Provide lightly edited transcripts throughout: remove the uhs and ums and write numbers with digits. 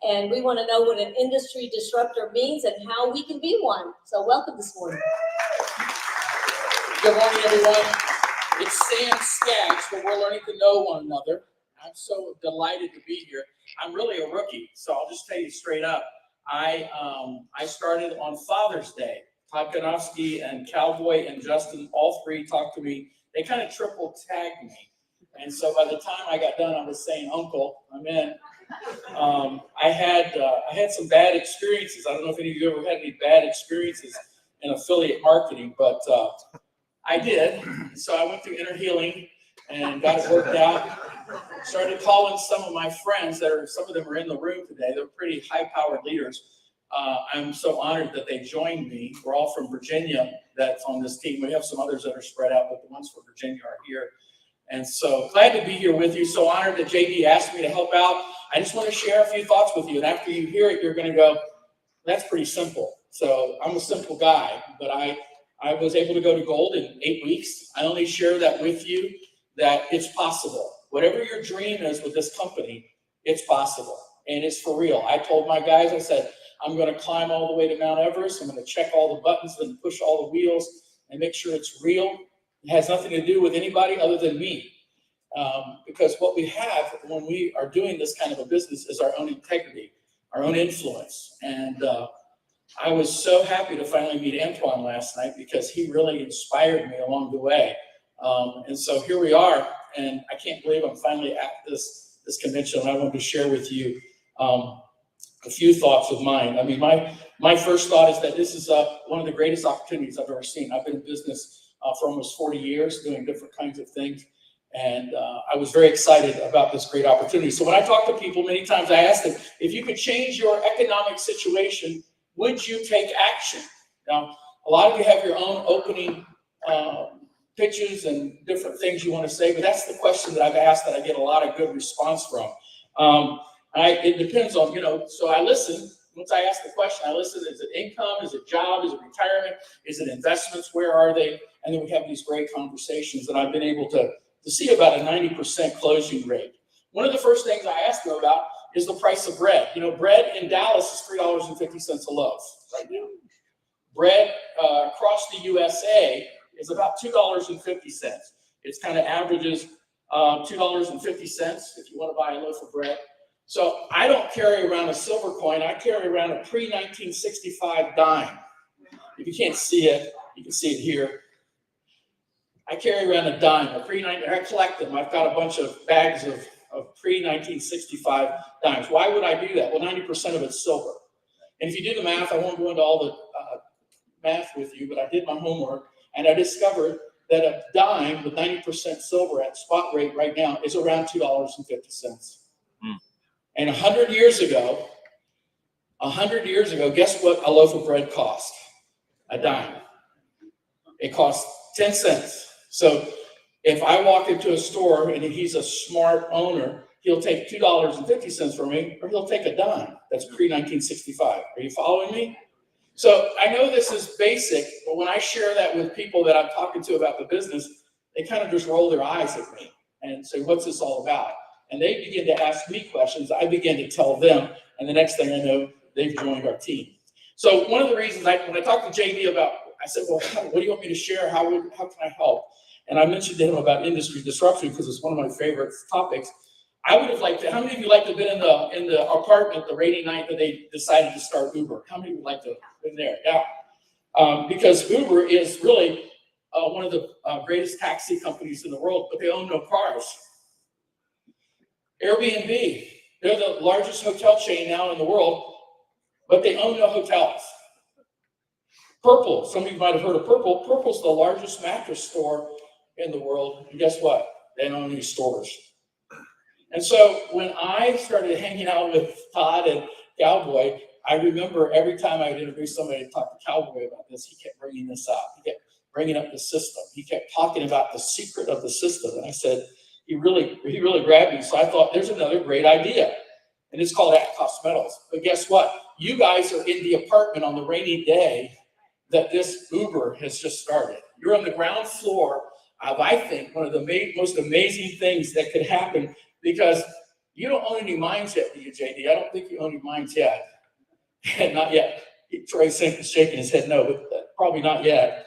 And we want to know what an industry disruptor means and how we can be one. So welcome this morning. Good morning, everyone. It's Sam Skaggs, but we're learning to know one another. I'm so delighted to be here. I'm really a rookie, so I'll just tell you straight up. I started on Father's Day. Todd Konofsky and Cowboy and Justin, all three talked to me. They kind of triple tagged me. And so by the time I got done, I was saying, Uncle, I'm in. I had some bad experiences. I don't know if any of you ever had any bad experiences in affiliate marketing, but I did. So I went through inner healing and got it worked out. Started calling some of my friends some of them are in the room today. They're pretty high-powered leaders. I'm so honored that they joined me. We're all from Virginia that's on this team. We have some others that are spread out, but the ones from Virginia are here. And so glad to be here with you. So honored that JD asked me to help out. I just want to share a few thoughts with you. And after you hear it, you're going to go, that's pretty simple. So I'm a simple guy, but I was able to go to gold in 8 weeks. I only share that with you that it's possible. Whatever your dream is with this company, it's possible. And it's for real. I told my guys, I said, I'm going to climb all the way to Mount Everest. I'm going to check all the buttons and push all the wheels and make sure it's real. It has nothing to do with anybody other than me. Because what we have when we are doing this kind of a business is our own integrity, our own influence. And I was so happy to finally meet Antoine last night because he really inspired me along the way. And so here we are, and I can't believe I'm finally at this convention. And I wanted to share with you a few thoughts of mine. I mean, my first thought is that this is one of the greatest opportunities I've ever seen. I've been in business for almost 40 years doing different kinds of things. And I was very excited about this great opportunity. So when I talk to people, many times I ask them, if you could change your economic situation, would you take action? Now, a lot of you have your own opening pitches and different things you want to say, but that's the question that I've asked that I get a lot of good response from. It depends on, so I listen. Once I ask the question, I listen. Is it income? Is it job? Is it retirement? Is it investments? Where are they? And then we have these great conversations, and I've been able to see about a 90% closing rate. One of the first things I ask them about is the price of bread. Bread in Dallas is $3.50 a loaf right now. Bread across the USA is about $2.50. It's kind of averages $2.50 if you want to buy a loaf of bread. So I don't carry around a silver coin. I carry around a pre-1965 dime. If you can't see it, you can see it here. I carry around a dime, I collect them. I've got a bunch of bags of pre-1965 dimes. Why would I do that? Well, 90% of it's silver. And if you do the math, I won't go into all the math with you, but I did my homework, and I discovered that a dime with 90% silver at spot rate right now is around $2.50. And 100 years ago, guess what a loaf of bread cost? A dime. It cost 10 cents. So if I walk into a store and he's a smart owner, he'll take $2.50 from me, or he'll take a dime. That's pre-1965. Are you following me? So I know this is basic, but when I share that with people that I'm talking to about the business, they kind of just roll their eyes at me and say, what's this all about? And they begin to ask me questions. I begin to tell them, and the next thing I know, they've joined our team. So one of the reasons when I talked to JD about, I said, well, what do you want me to share? How can I help? And I mentioned to him about industry disruption because it's one of my favorite topics. I would have liked to, how many of you like to have been in the apartment the rainy night that they decided to start Uber? How many would like to have been there? Yeah. Because Uber is really one of the greatest taxi companies in the world, but they own no cars. Airbnb, they're the largest hotel chain now in the world, but they own no hotels. Purple, some of you might have heard of Purple. Purple's the largest mattress store in the world, and guess what? They don't own any stores. And so when I started hanging out with Todd and Cowboy, I remember every time I would introduce somebody to talk to Cowboy about this, he kept bringing this up. He kept bringing up the system. He kept talking about the secret of the system. And I said, he really grabbed me. So I thought, there's another great idea. And it's called at-cost metals. But guess what? You guys are in the apartment on the rainy day that this Uber has just started. You're on the ground floor of, I think, one of the most amazing things that could happen, because You don't own any mines yet, do you, JD? I don't think you own any mines yet. Not yet. Troy's shaking his head no, but probably not yet.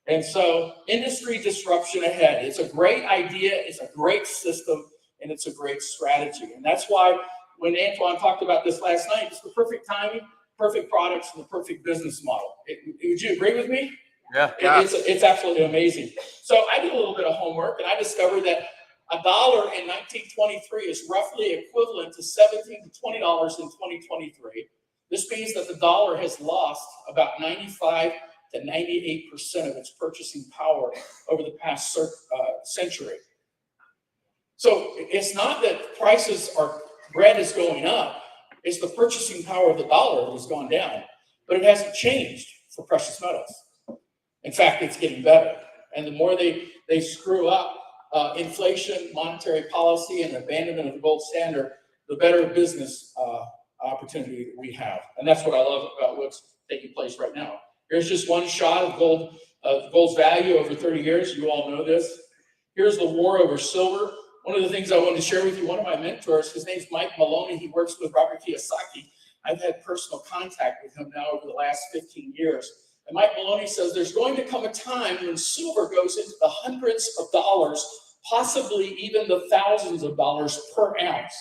And so industry disruption ahead. It's a great idea, it's a great system, and it's a great strategy. And that's why when Antoine talked about this last night, it's the perfect timing, perfect products, and the perfect business model. Would you agree with me? Yeah. It's absolutely amazing. So I did a little bit of homework, and I discovered that $1 in 1923 is roughly equivalent to $17 to $20 in 2023. This means that the dollar has lost about 95 to 98% of its purchasing power over the past century. So it's not that bread is going up, it's the purchasing power of the dollar that has gone down, but it hasn't changed for precious metals. In fact, it's getting better. And the more they screw up inflation, monetary policy, and abandonment of the gold standard, the better business opportunity we have. And that's what I love about what's taking place right now. Here's just one shot of gold's value over 30 years. You all know this. Here's the war over silver. One of the things I wanted to share with you, one of my mentors, his name's Mike Maloney. He works with Robert Kiyosaki. I've had personal contact with him now over the last 15 years. And Mike Maloney says there's going to come a time when silver goes into the hundreds of dollars, possibly even the thousands of dollars per ounce.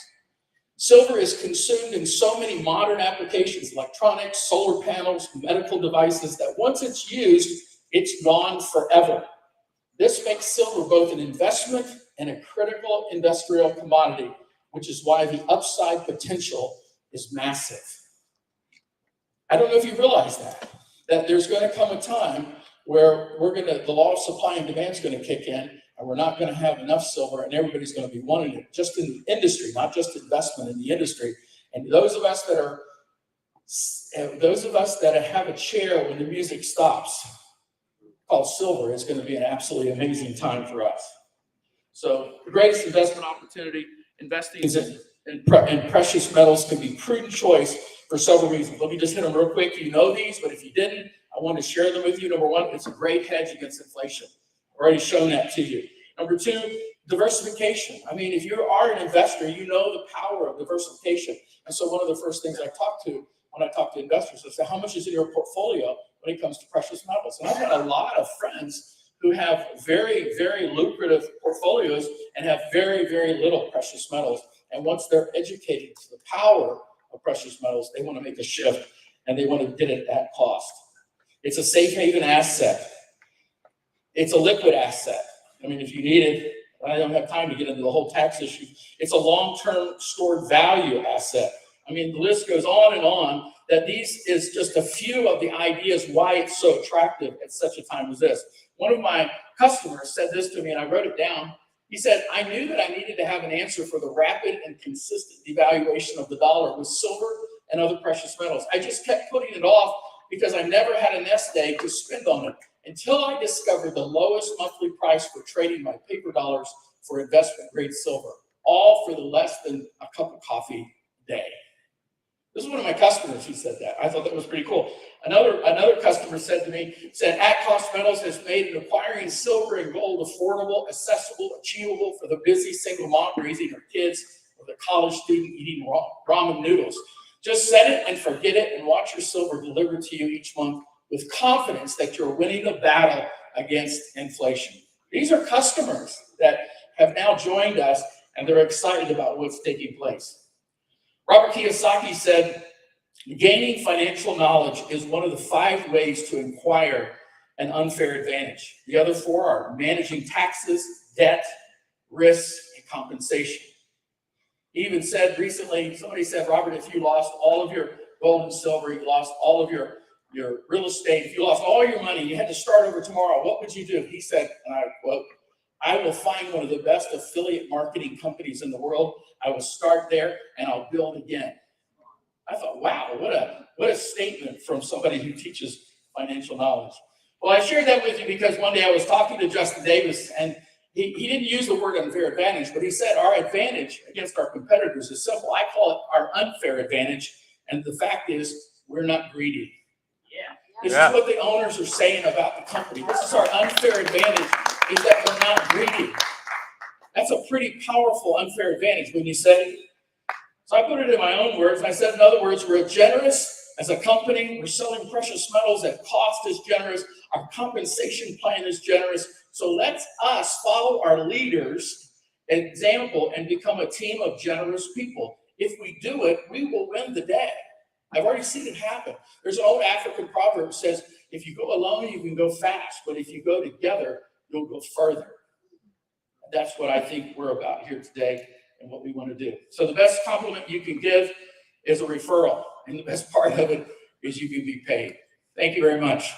Silver is consumed in so many modern applications, electronics, solar panels, medical devices, that once it's used, it's gone forever. This makes silver both an investment and a critical industrial commodity, which is why the upside potential is massive. I don't know if you realize that there's going to come a time where the law of supply and demand is going to kick in, and we're not going to have enough silver, and everybody's going to be wanting it, just in the industry, not just investment in the industry. And those of us that have a chair when the music stops, called silver, is going to be an absolutely amazing time for us. So the greatest investment opportunity, investing in precious metals, can be prudent choice for several reasons. Let me just hit them real quick. You know these, but if you didn't, I want to share them with you. Number one, it's a great hedge against inflation. I've already shown that to you. Number two, diversification. I mean, if you are an investor, you know the power of diversification. And so one of the first things I talk to when I talk to investors is, how much is in your portfolio when it comes to precious metals? And I've got a lot of friends who have very, very lucrative portfolios and have very, very little precious metals. And once they're educated to the power of precious metals, they want to make a shift, and they want to get it at cost. It's a safe haven asset. It's a liquid asset. I mean, if you need it, I don't have time to get into the whole tax issue. It's a long-term stored value asset. I mean, the list goes on and on, that these is just a few of the ideas why it's so attractive at such a time as this. One of my customers said this to me, and I wrote it down. He said, I knew that I needed to have an answer for the rapid and consistent devaluation of the dollar with silver and other precious metals. I just kept putting it off because I never had a nest egg to spend on it until I discovered the lowest monthly price for trading my paper dollars for investment-grade silver, all for the less than a cup of coffee a day. This is one of my customers who said that. I thought that was pretty cool. Another customer said to me, At Cost Metals has made acquiring silver and gold affordable, accessible, achievable for the busy single mom raising her kids or the college student eating ramen noodles. Just set it and forget it and watch your silver delivered to you each month with confidence that you're winning the battle against inflation. These are customers that have now joined us, and they're excited about what's taking place. Robert Kiyosaki said, gaining financial knowledge is one of the 5 ways to acquire an unfair advantage. The other 4 are managing taxes, debt, risk, and compensation. He even said recently, somebody said, Robert, if you lost all of your gold and silver, you lost all of your real estate, if you lost all your money, you had to start over tomorrow, what would you do? He said, and I quote, I will find one of the best affiliate marketing companies in the world. I will start there and I'll build again. I thought, wow, what a statement from somebody who teaches financial knowledge. Well, I shared that with you because one day I was talking to Justin Davis, and he didn't use the word unfair advantage, but he said our advantage against our competitors is simple. I call it our unfair advantage, and the fact is we're not greedy. This is what the owners are saying about the company. This is our unfair advantage, is that we're not greedy. That's a pretty powerful unfair advantage when you say, So I put it in my own words, and I said, in other words, we're generous as a company. We're selling precious metals at cost is generous. Our compensation plan is generous. So let's us follow our leaders' example and become a team of generous people. If we do it, we will win the day. I've already seen it happen. There's an old African proverb that says, if you go alone, you can go fast, but if you go together, you'll go further. That's what I think we're about here today and what we want to do. So the best compliment you can give is a referral, and the best part of it is you can be paid. Thank you very much.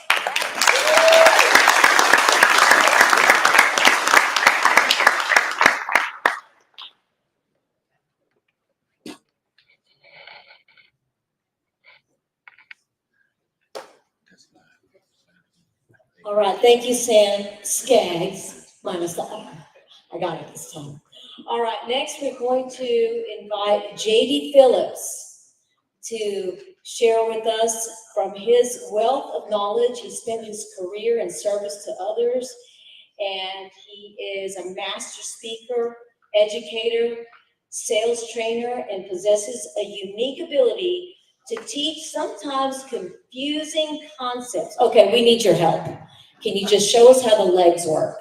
All right, thank you, Sam Skaggs, minus the R. I got it this time. All right, next we're going to invite J.D. Phillips to share with us from his wealth of knowledge. He spent his career in service to others, and he is a master speaker, educator, sales trainer, and possesses a unique ability to teach sometimes confusing concepts. Okay, we need your help. Can you just show us how the legs work?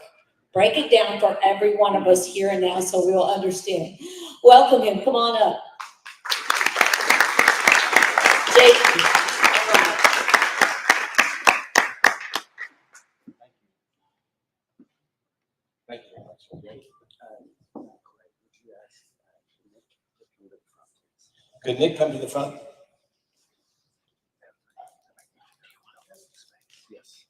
Break it down for every one of us here and now so we'll understand. Welcome him. Come on up. Jake. All right. Thank you very much. Could Nick come to the front? Yes.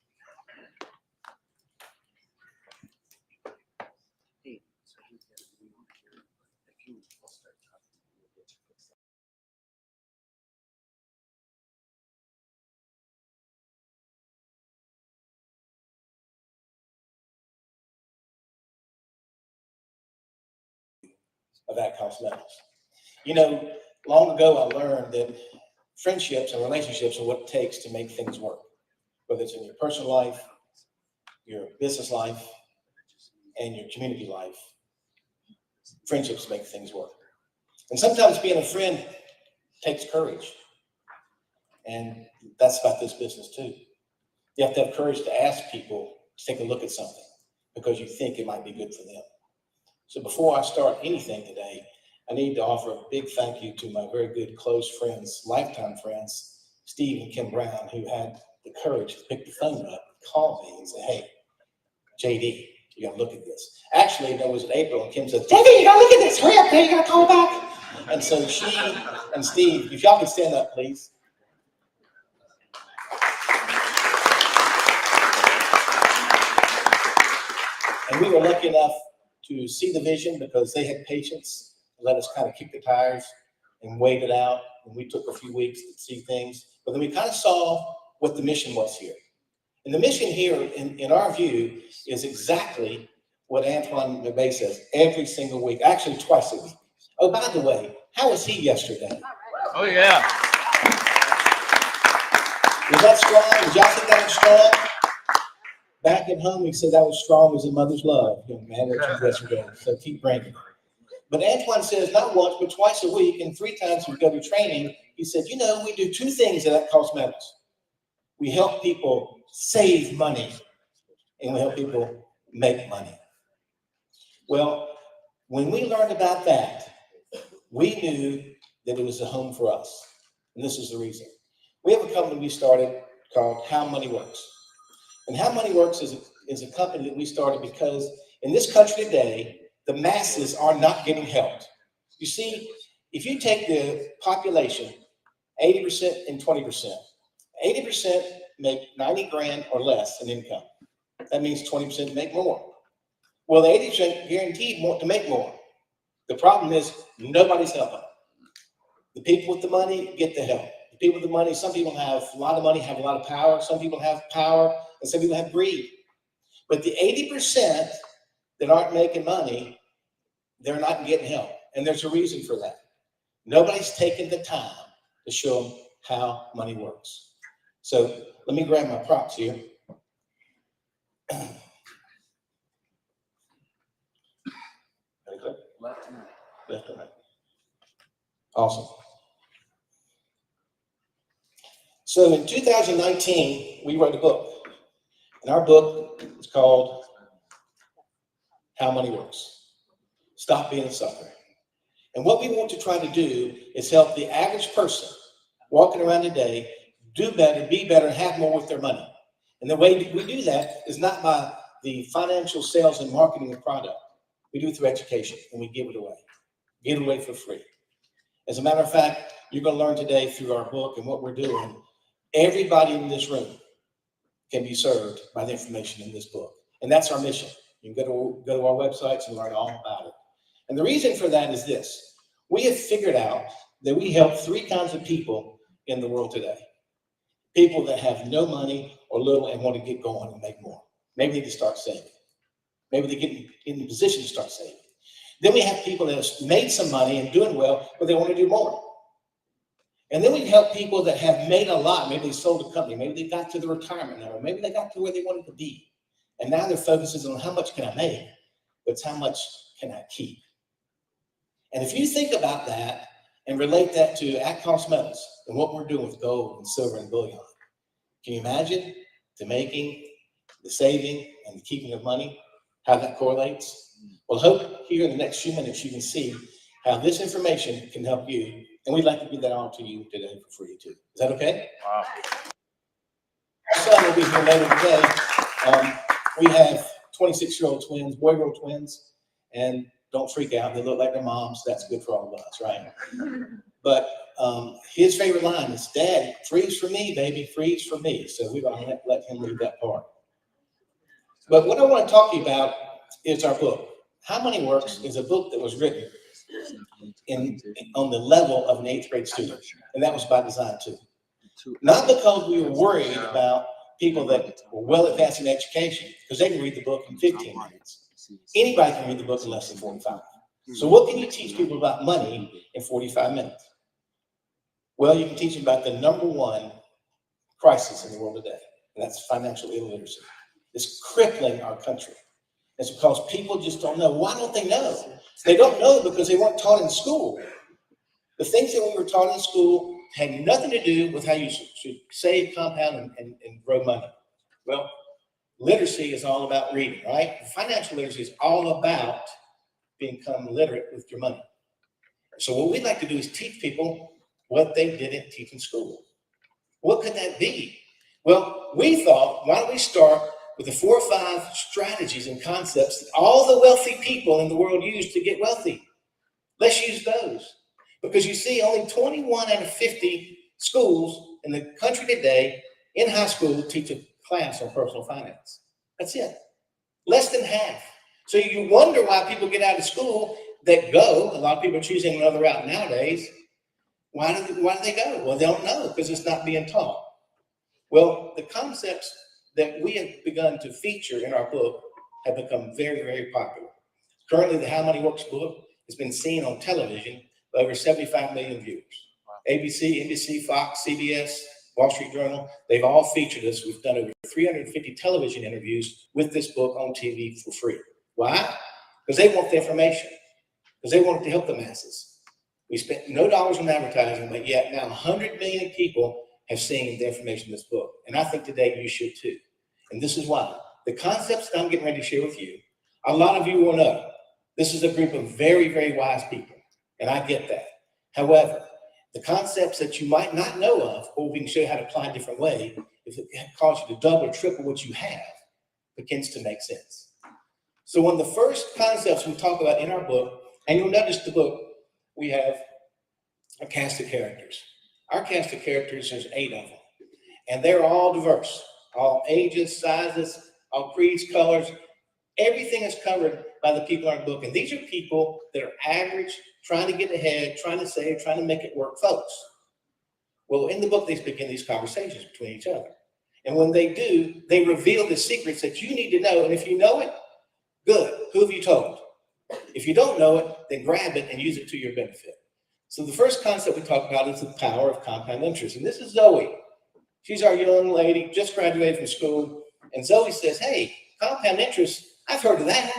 Of that cosmetics. You know, long ago I learned that friendships and relationships are what it takes to make things work, whether it's in your personal life, your business life, and your community life. Friendships make things work. And sometimes being a friend takes courage. And that's about this business too. You have to have courage to ask people to take a look at something because you think it might be good for them. So before I start anything today, I need to offer a big thank you to my very good close friends, lifetime friends, Steve and Kim Brown, who had the courage to pick the phone up, call me and say, hey, JD, you gotta look at this. Actually, that was in April, and Kim said, JD, you gotta look at this, hurry up, you gotta call back. And so she and Steve, if y'all can stand up, please. And we were lucky enough to see the vision because they had patience and let us kind of kick the tires and wait it out. And we took a few weeks to see things, but then we kind of saw what the mission was here. And the mission here, in our view, is exactly what Antoine McBay says every single week, actually twice a week. Oh, by the way, how was he yesterday? Oh, yeah. Was that strong? Did y'all think that was strong? Back at home, he said that was strong as a mother's love, young man, what you yesterday. So keep bringing it. But Antoine says not once, but twice a week, and 3 times we go to training. He said, you know, we do 2 things at Cosmetics. We help people save money, and we help people make money. Well, when we learned about that, we knew that it was a home for us. And this is the reason. We have a company we started called How Money Works. And How Money Works is a company that we started because in this country today, the masses are not getting helped. You see, if you take the population, 80% and 20%, 80% make 90 grand or less in income. That means 20% make more. Well, the 80% guaranteed to make more. The problem is nobody's helping. The people with the money get the help. The people with the money, some people have a lot of money, have a lot of power. Some people have power, and some people have greed. But the 80% that aren't making money, they're not getting help. And there's a reason for that. Nobody's taking the time to show them how money works. So let me grab my props here. Left and right. Awesome. So in 2019, we wrote a book, and our book is called How Money Works. Stop Being a Sucker. And what we want to try to do is help the average person walking around today do better, be better, and have more with their money. And the way we do that is not by the financial sales and marketing of product. We do it through education, and we give it away. Give it away for free. As a matter of fact, you're going to learn today through our book and what we're doing, everybody in this room can be served by the information in this book. And that's our mission. You can go to our websites and learn all about it. And the reason for that is this. We have figured out that we help three kinds of people in the world today. People that have no money or little and want to get going and make more. Maybe they need to start saving. Maybe they get in the position to start saving. Then we have people that have made some money and doing well, but they want to do more. And then we help people that have made a lot. Maybe they sold a company. Maybe they got to the retirement number. Maybe they got to where they wanted to be. And now their focus is on how much can I make, but it's how much can I keep. And if you think about that and relate that to at-cost metals and what we're doing with gold and silver and bullion, can you imagine the making, the saving, and the keeping of money, how that correlates? Well, I hope here in the next few minutes you can see how this information can help you, and we'd like to give that all to you today for free too. Is that okay? Wow. Our son will be here later today. We have 26-year-old twins, boy-girl twins, and don't freak out. They look like their moms. That's good for all of us, right? But his favorite line is, "Dad, freeze for me, baby, freeze for me." So we're going to let him lead that part. But what I want to talk to you about is our book. How Money Works is a book that was written on the level of an 8th grade student. And that was by design too. Not because we were worried about people that were well advanced in education, because they can read the book in 15 minutes. Anybody can read the book in less than 45. So what can you teach people about money in 45 minutes? Well, you can teach them about the number one crisis in the world today, and that's financial illiteracy. It's crippling our country. It's because people just don't know. Why don't they know? They don't know because they weren't taught in school. The things that we were taught in school had nothing to do with how you should save, compound, and grow money. Well, literacy is all about reading, right? Financial literacy is all about becoming literate with your money. So what we'd like to do is teach people what they didn't teach in school. What could that be? Well, we thought, why don't we start with the 4 or 5 strategies and concepts that all the wealthy people in the world use to get wealthy. Let's use those. Because you see, only 21 out of 50 schools in the country today in high school teach a class on personal finance. That's it. Less than half. So you wonder why people get out of school that go. A lot of people are choosing another route nowadays. Why do they go? Well, they don't know because it's not being taught. Well, the concepts that we have begun to feature in our book have become very, very popular. Currently, the How Money Works book has been seen on television by over 75 million viewers. ABC, NBC, Fox, CBS, Wall Street Journal, they've all featured us. We've done over 350 television interviews with this book on TV for free. Why? Because they want the information, because they want it to help the masses. We spent no dollars on advertising, but yet now 100 million people have seen the information in this book. And I think today you should too. And this is why. The concepts that I'm getting ready to share with you, a lot of you will know. This is a group of very, very wise people, and I get that. However, the concepts that you might not know of, or we can show you how to apply a different way, if it causes you to double or triple what you have, begins to make sense. So one of the first concepts we talk about in our book, and you'll notice the book, we have a cast of characters. Our cast of characters, there's 8 of them, and they're all diverse, all ages, sizes, all creeds, colors. Everything is covered by the people in our book, and these are people that are average, trying to get ahead, trying to save, trying to make it work folks. Well, in the book, they begin these conversations between each other. And when they do, they reveal the secrets that you need to know. And if you know it, good. Who have you told? If you don't know it, then grab it and use it to your benefit. So the first concept we talk about is the power of compound interest. And this is Zoe. She's our young lady, just graduated from school. And Zoe says, hey, compound interest, I've heard of that.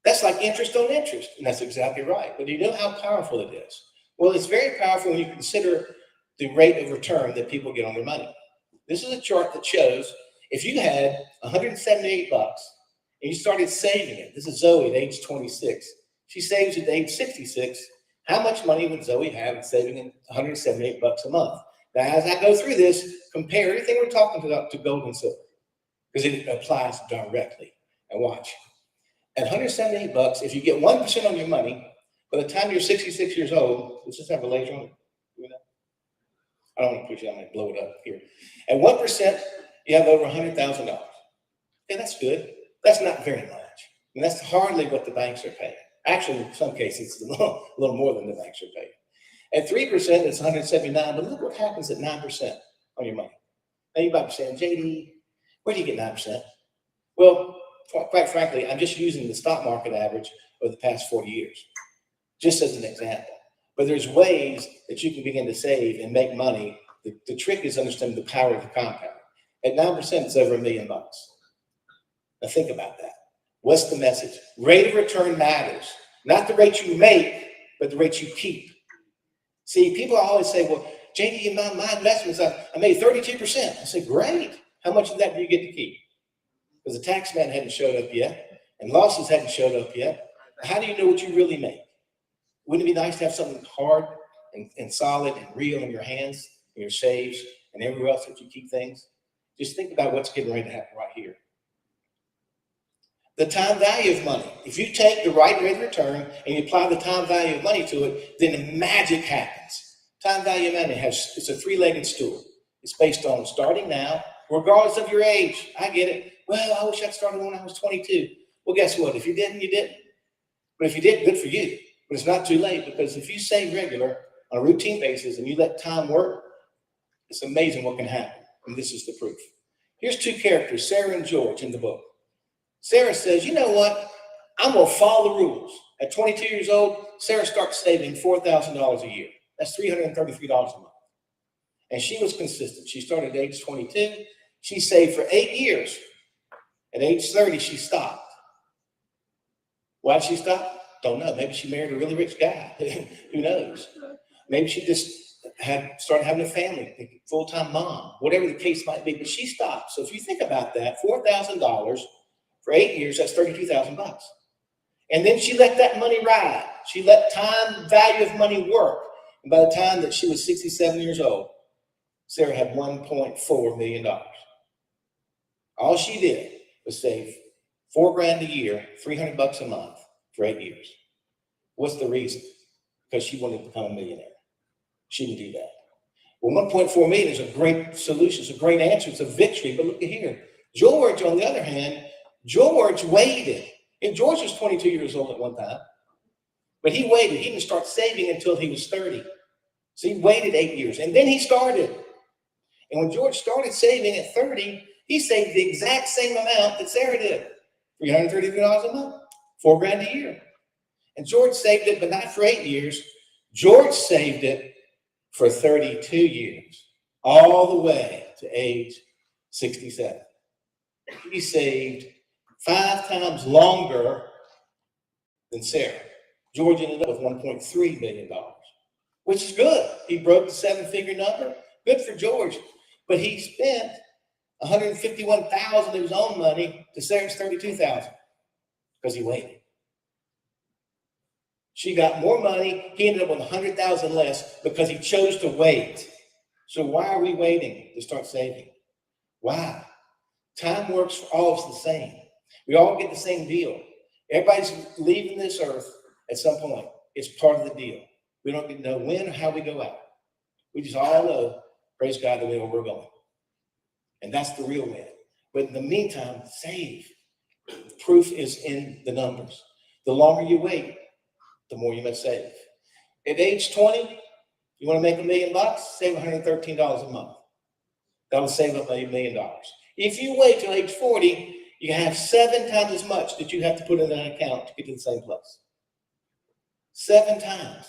That's like interest on interest. And that's exactly right. But do you know how powerful it is? Well, it's very powerful when you consider the rate of return that people get on their money. This is a chart that shows if you had 178 bucks and you started saving it. This is Zoe at age 26. She saves at age 66. How much money would Zoe have saving in 178 bucks a month? Now, as I go through this, compare everything we're talking about to gold and silver, because it applies directly. And watch. At 178 bucks, if you get 1% on your money, by the time you're 66 years old, let's just have a laser on it. I don't want to push it, I'm going to blow it up here. At 1%, you have over $100,000. Okay, that's good. That's not very much. And that's hardly what the banks are paying. Actually, in some cases, it's a little more than the banks are paying. At 3%, it's 179, but look what happens at 9% on your money. Now you might be saying, JD, where do you get 9%? Well, quite frankly, I'm just using the stock market average over the past 40 years, just as an example. But there's ways that you can begin to save and make money. The trick is understanding the power of the compound. At 9%, it's over $1 million. Now think about that. What's the message? Rate of return matters. Not the rate you make, but the rate you keep. See, people always say, well, JD, in my investments, I made 32%. I say, great. How much of that do you get to keep? Because the tax man hadn't showed up yet, and losses hadn't showed up yet. How do you know what you really make? Wouldn't it be nice to have something hard and solid and real in your hands, in your saves, and everywhere else that you keep things? Just think about what's getting ready to happen right here. The time value of money. If you take the right rate of return and you apply the time value of money to it, then magic happens. Time value of money it's a three-legged stool. It's based on starting now, regardless of your age. I get it. Well, I wish I'd started when I was 22. Well, guess what? If you didn't, you didn't. But if you did, good for you. But it's not too late, because if you save regular on a routine basis and you let time work, it's amazing what can happen. And this is the proof. Here's two characters, Sarah and George, in the book. Sarah says, you know what? I'm going to follow the rules. At 22 years old, Sarah starts saving $4,000 a year. That's $333 a month. And she was consistent. She started at age 22. She saved for 8 years. At age 30, she stopped. Why did she stop? Don't know. Maybe she married a really rich guy. Who knows? Maybe she just started having a family, full-time mom, whatever the case might be. But she stopped. So if you think about that, $4,000 for 8 years, that's $32,000. And then she let that money ride. She let time value of money work. And by the time that she was 67 years old, Sarah had $1.4 million. All she did was save $4,000 a year, $300 a month for 8 years. What's the reason? Because she wanted to become a millionaire. She didn't do that. Well, 1.4 million is a great solution. It's a great answer. It's a victory. But look at here. George, on the other hand, George waited. And George was 22 years old at one time. But he waited. He didn't start saving until he was 30. So he waited 8 years. And then he started. And when George started saving at 30, he saved the exact same amount that Sarah did. $333 a month, $4,000 a year. And George saved it, but not for 8 years. George saved it for 32 years, all the way to age 67. He saved 5 times longer than Sarah. George ended up with $1.3 million, which is good. He broke the 7-figure number. Good for George. But he spent $151,000 of his own money to Sarah's $32,000 because he waited. She got more money. He ended up with $100,000 less because he chose to wait. So why are we waiting to start saving? Why? Time works for all of us the same. We all get the same deal. Everybody's leaving this earth at some point. It's part of the deal. We don't know when or how we go out. We just all know, praise God, the way we're going. And that's the real win. But in the meantime, save. The proof is in the numbers. The longer you wait, the more you must save. At age 20, you want to make $1 million? Save $113 a month. That'll save up $1 million. If you wait till age 40, you have 7 times as much that you have to put in an account to get to the same place. 7 times.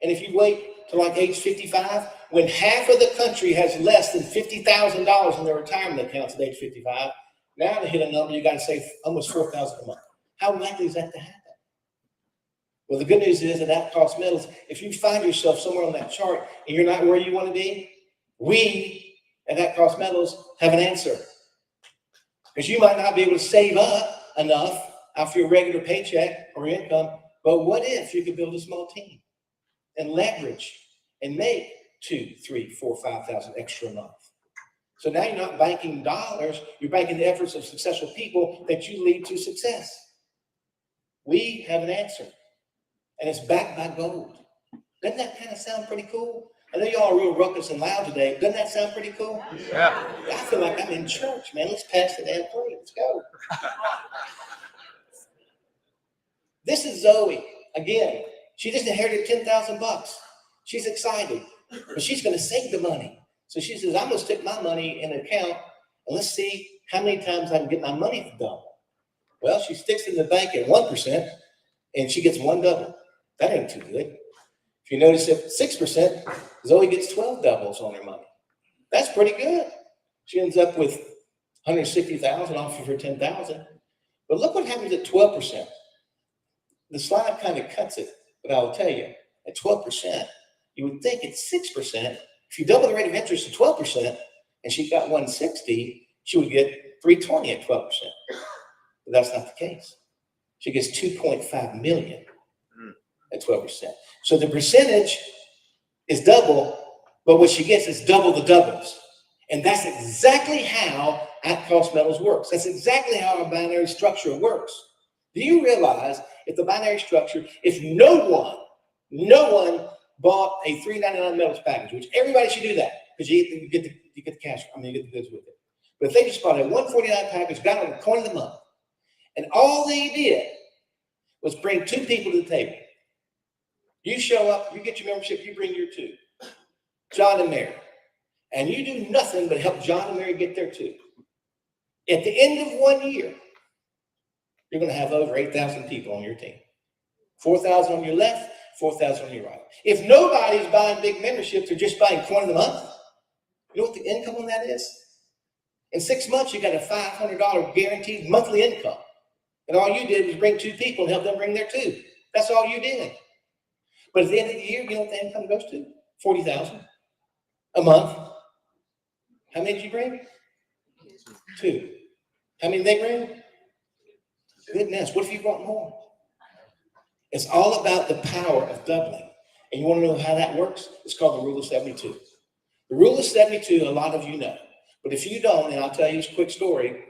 And if you wait till like age 55, when half of the country has less than $50,000 in their retirement accounts at age 55, now to hit a number, you got to save almost $4,000 a month. How likely is that to happen? Well, the good news is that at Cost Metals, if you find yourself somewhere on that chart and you're not where you want to be, we at Cost Metals have an answer. Because you might not be able to save up enough after your regular paycheck or income, but what if you could build a small team and leverage and make 2, 3, 4, 5,000 extra a month? So now you're not banking dollars, you're banking the efforts of successful people that you lead to success. We have an answer, and it's backed by gold. Doesn't that kind of sound pretty cool? I know y'all are real ruckus and loud today. Doesn't that sound pretty cool? Yeah. I feel like I'm in church, man. Let's pass the damn plate. Let's go. This is Zoe. Again, she just inherited $10,000. She's excited, but she's going to save the money. So she says, I'm going to stick my money in an account, and let's see how many times I can get my money to double. Well, she sticks it in the bank at 1%, and she gets one double. That ain't too good. If you notice, at 6%, Zoe gets 12 doubles on her money. That's pretty good. She ends up with $160,000 off of her $10,000. But look what happens at 12%. The slide kind of cuts it, but I'll tell you, at 12%, you would think at 6%, if you double the rate of interest to 12%, and she got 160, she would get 320 at 12%. But that's not the case. She gets 2.5 million at 12%. So the percentage is double, but what she gets is double the doubles. And that's exactly how at Cost Metals works. That's exactly how our binary structure works. Do you realize if the binary structure, if no one bought a $3.99 metals package, which everybody should do that, because you get the cash, you get the goods with it. But if they just bought a $149 package, got on the coin of the month, and all they did was bring 2 people to the table. You show up, you get your membership, you bring your 2, John and Mary, and you do nothing but help John and Mary get their 2. At the end of 1 year, you're going to have over 8,000 people on your team. 4,000 on your left, 4,000 on your right. If nobody's buying big memberships, they're just buying coin of the month. You know what the income on that is? In 6 months, you got a $500 guaranteed monthly income. And all you did was bring 2 people and help them bring their 2. That's all you did. But at the end of the year, you know what the income goes to? 40,000 a month. How many did you bring? 2. How many did they bring? Goodness, what if you brought more? It's all about the power of doubling. And you want to know how that works? It's called the rule of 72. The rule of 72, a lot of you know. But if you don't, and I'll tell you a quick story.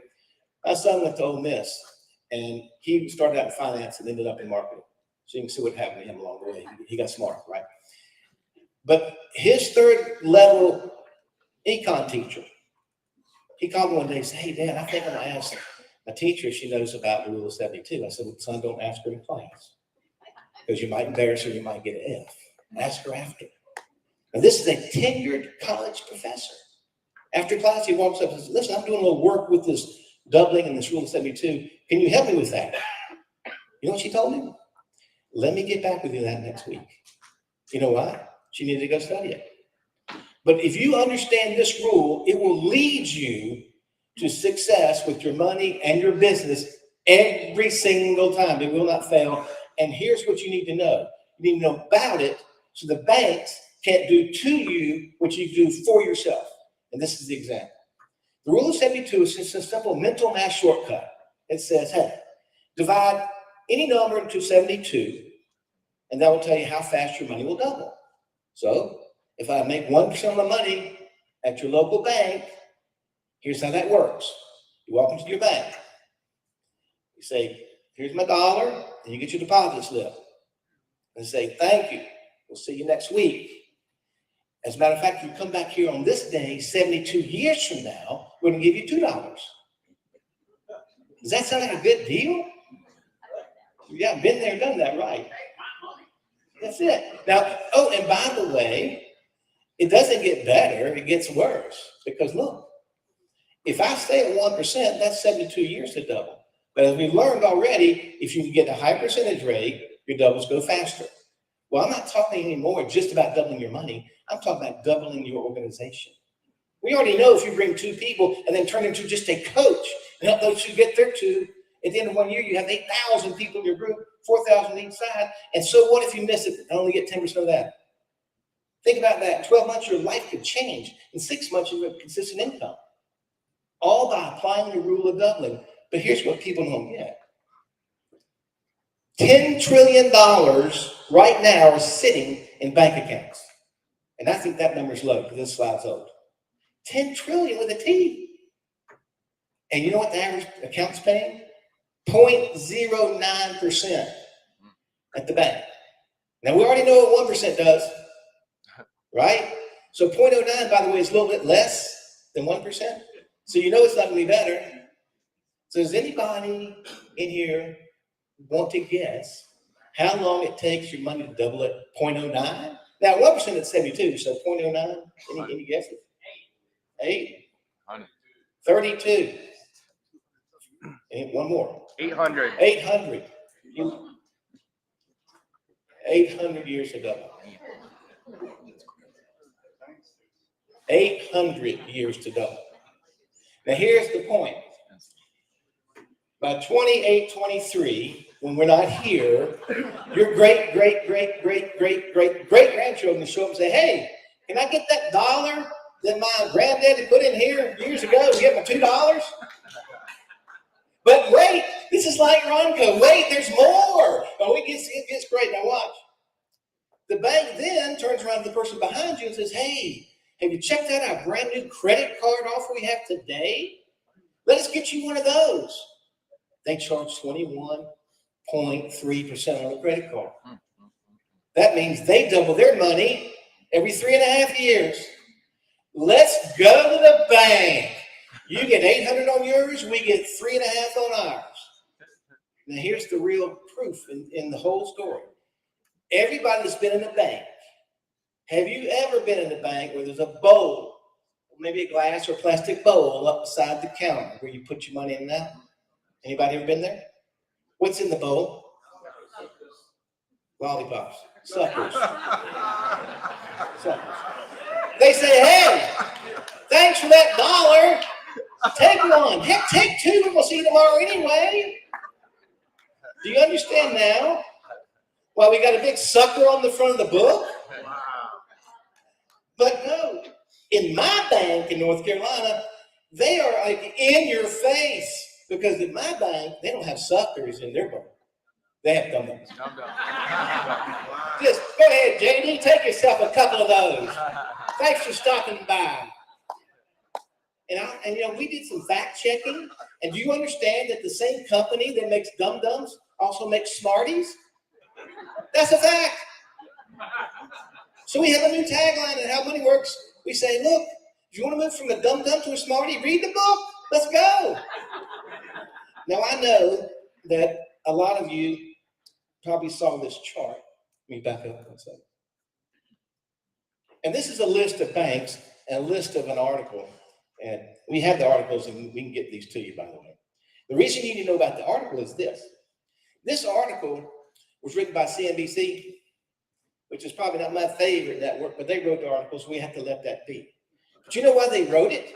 My son went to Ole Miss, and he started out in finance and ended up in marketing. So you can see what happened to him along the way. He got smart, right? But his 3rd level econ teacher, he called me one day and said, hey, Dad, I think I'm going to ask my teacher if she knows about the rule of 72. I said, well, son, don't ask her in class, because you might embarrass her, you might get an F. Ask her after. Now, this is a tenured college professor. After class, he walks up and says, listen, I'm doing a little work with this doubling and this rule of 72. Can you help me with that? You know what she told me? Let me get back with you that next week. You know why? She needed to go study it. But if you understand this rule, it will lead you to success with your money and your business every single time. It will not fail. And here's what you need to know. You need to know about it so the banks can't do to you what you do for yourself. And this is the example. The rule of 72 is just a simple mental math shortcut. It says, hey, divide any number into 72, and that will tell you how fast your money will double. So if I make 1% of my money at your local bank, here's how that works. You walk into your bank. You say, here's my dollar, and you get your deposit slip. And say, thank you. We'll see you next week. As a matter of fact, you come back here on this day, 72 years from now, we're going to give you $2. Does that sound like a good deal? Yeah, been there, done that, right? That's it. Now, oh, and by the way, it doesn't get better, it gets worse. Because look, if I stay at 1%, that's 72 years to double. But as we've learned already, if you can get a high percentage rate, your doubles go faster. Well, I'm not talking anymore just about doubling your money. I'm talking about doubling your organization. We already know if you bring 2 people and then turn into just a coach and help those 2 get their 2, at the end of 1 year, you have 8,000 people in your group, 4,000 each side. And so what if you miss it and only get 10% of that? Think about that. In 12 months, your life could change. In 6 months, you have consistent income. All by applying the rule of doubling. But here's what people don't get. $10 trillion right now are sitting in bank accounts. And I think that number's low because this slide's old. 10 trillion with a T. And you know what the average account's paying? 0.09% at the bank. Now we already know what 1% does, right? So 0.09, by the way, is a little bit less than 1%. So you know it's not going to be better. So does anybody in here want to guess how long it takes your money to double at 0.09? Now 1% is 72, so 0.09, any guesses? 8. 32. And one more. 800. 800. 800 years to double. 800 years to double. Now here's the point. By 2823, when we're not here, your great-great-great-great-great-great-grandchildren show up and say, hey, can I get that $1 that my granddaddy put in here years ago to get my $2? But wait, this is like Ronco. Wait, there's more. Oh, it gets great. Now watch. The bank then turns around to the person behind you and says, hey, have you checked out our brand new credit card offer we have today? Let us get you one of those. They charge 21.3% on a credit card. That means they double their money every 3.5 years. Let's go to the bank. You get 800 on yours, we get 3.5 on ours. Now here's the real proof in the whole story. Everybody that's been in a bank, have you ever been in a bank where there's a bowl, maybe a glass or plastic bowl up beside the counter where you put your money in that? Anybody ever been there? What's in the bowl? Lollipops. Suckers. Suckers. They say, hey, thanks for that $1. Take one. Heck, take 2 and we'll see you tomorrow anyway. Do you understand now why we got a big sucker on the front of the book? But no, in my bank in North Carolina, they are like in your face. Because in my bank, they don't have suckers in their book. They have dum-dums. Just go ahead, JD, take yourself a couple of those. Thanks for stopping by. And you know, we did some fact checking. And do you understand that the same company that makes dum-dums also makes Smarties? That's a fact. So we have a new tagline on how money works. We say, look, if you want to move from a dum-dum to a Smartie, read the book. Let's go. Now, I know that a lot of you probably saw this chart. Let me back up one second. And this is a list of banks and a list of an article. And we have the articles, and we can get these to you, by the way. The reason you need to know about the article is this. This article was written by CNBC, which is probably not my favorite network, but they wrote the article, so we have to let that be. But you know why they wrote it?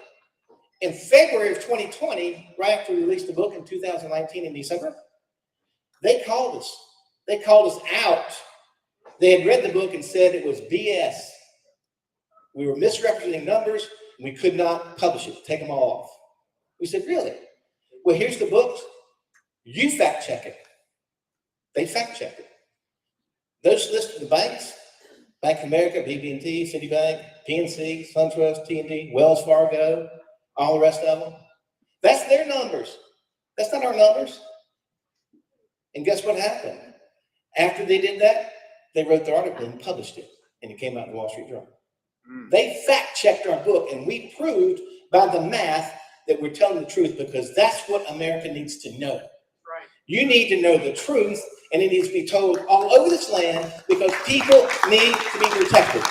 In February of 2020, right after we released the book in 2019 in December, they called us. They called us out. They had read the book and said it was BS. We were misrepresenting numbers, and we could not publish it, take them all off. We said, really? Well, here's the book. You fact check it. They fact checked it. Those lists of the banks, Bank of America, BB&T, Citibank, PNC, SunTrust, T&D, Wells Fargo, all the rest of them. That's their numbers. That's not our numbers. And guess what happened? After they did that, they wrote the article and published it. And it came out in the Wall Street Journal. They fact-checked our book, and we proved by the math that we're telling the truth, because that's what America needs to know. Right. You need to know the truth, and it needs to be told all over this land, because people need to be protected.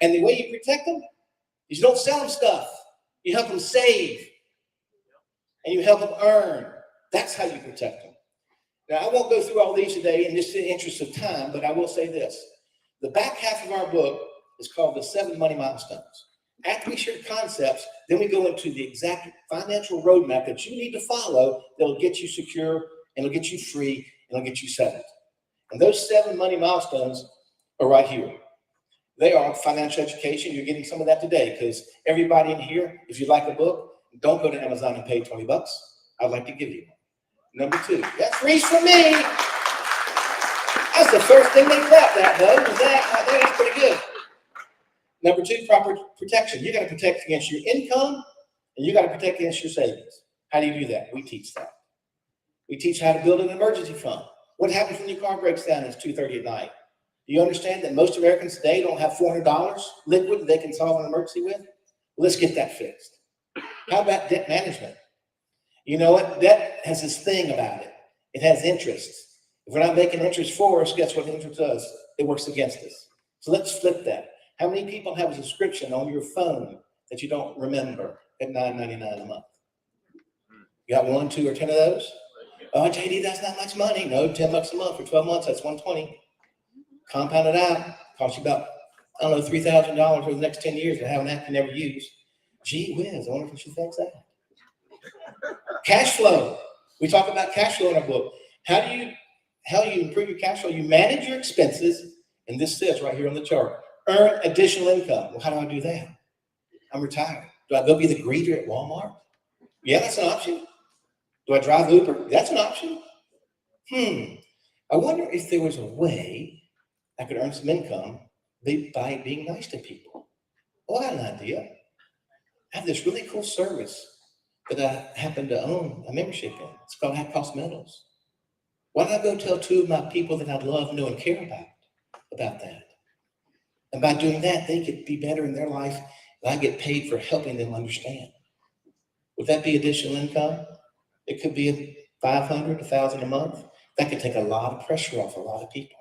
And the way you protect them is you don't sell them stuff. You help them save. And you help them earn. That's how you protect them. Now, I won't go through all these today in just the interest of time, but I will say this. The back half of our book is called The 7 Money Milestones. After we share concepts, then we go into the exact financial roadmap that you need to follow that will get you secure and it'll get you free, and it'll get you settled. And those 7 money milestones are right here. They are financial education. You're getting some of that today because everybody in here, if you like a book, don't go to Amazon and pay $20. I'd like to give you one. Number 2, that's free for me. That's the first thing they clapped at, though. Was that? I think that's pretty good. Number 2, proper protection. You got to protect against your income, and you got to protect against your savings. How do you do that? We teach that. We teach how to build an emergency fund. What happens when your car breaks down and it's 2:30 at night? Do you understand that most Americans today don't have $400 liquid that they can solve an emergency with? Well, let's get that fixed. How about debt management? You know what? Debt has this thing about it. It has interest. If we're not making interest for us, guess what interest does? It works against us. So let's flip that. How many people have a subscription on your phone that you don't remember at $9.99 a month? You got 1, 2, or 10 of those? Oh, JD, that's not much money. No, $10 a month for 12 months, that's $120. Compound it out, costs you about, I don't know, $3,000 over the next 10 years to have an app you never use. Gee whiz, I wonder if she thinks that. Cash flow. We talk about cash flow in our book. How do you improve your cash flow? You manage your expenses, and this says right here on the chart, earn additional income. Well, how do I do that? I'm retired. Do I go be the greeter at Walmart? Yeah, that's an option. Do I drive Uber? That's an option. I wonder if there was a way I could earn some income by being nice to people. Well, I got an idea. I have this really cool service that I happen to own a membership in. It's called Half Cost Metals. Why don't I go tell 2 of my people that I love, know, and care about that? And by doing that, they could be better in their life, and I get paid for helping them understand. Would that be additional income? It could be $500, $1,000 a month. That could take a lot of pressure off a lot of people.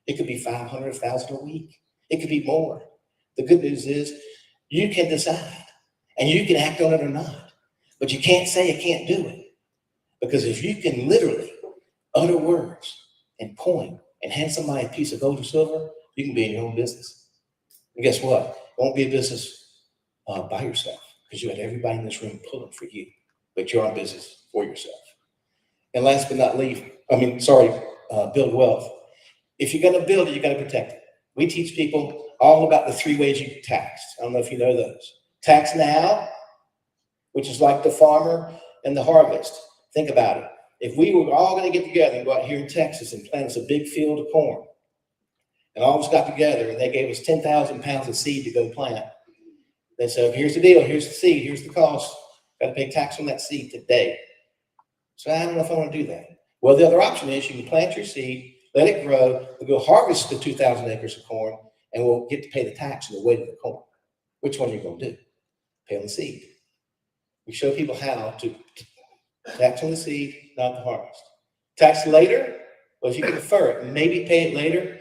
It could be $500, $1,000 a week. It could be more. The good news is you can decide, and you can act on it or not. But you can't say you can't do it. Because if you can literally utter words and point and hand somebody a piece of gold or silver, you can be in your own business. And guess what? It won't be a business by yourself because you had everybody in this room pulling for you, but you're on business for yourself. And last but not least, build wealth. If you're going to build it, you got to protect it. We teach people all about the 3 ways you can tax. I don't know if you know those. Tax now, which is like the farmer and the harvest. Think about it. If we were all going to get together and go out here in Texas and plant us a big field of corn, and all of us got together and they gave us 10,000 pounds of seed to go plant, they said, here's the deal, here's the seed, here's the cost. Got to pay tax on that seed today. So I don't know if I want to do that. Well, the other option is you can plant your seed, let it grow, we'll go harvest the 2,000 acres of corn, and we'll get to pay the tax on the weight of the corn. Which one are you going to do? Pay on the seed. We show people how to tax on the seed, not the harvest. Tax later, well, if you can defer it, maybe pay it later,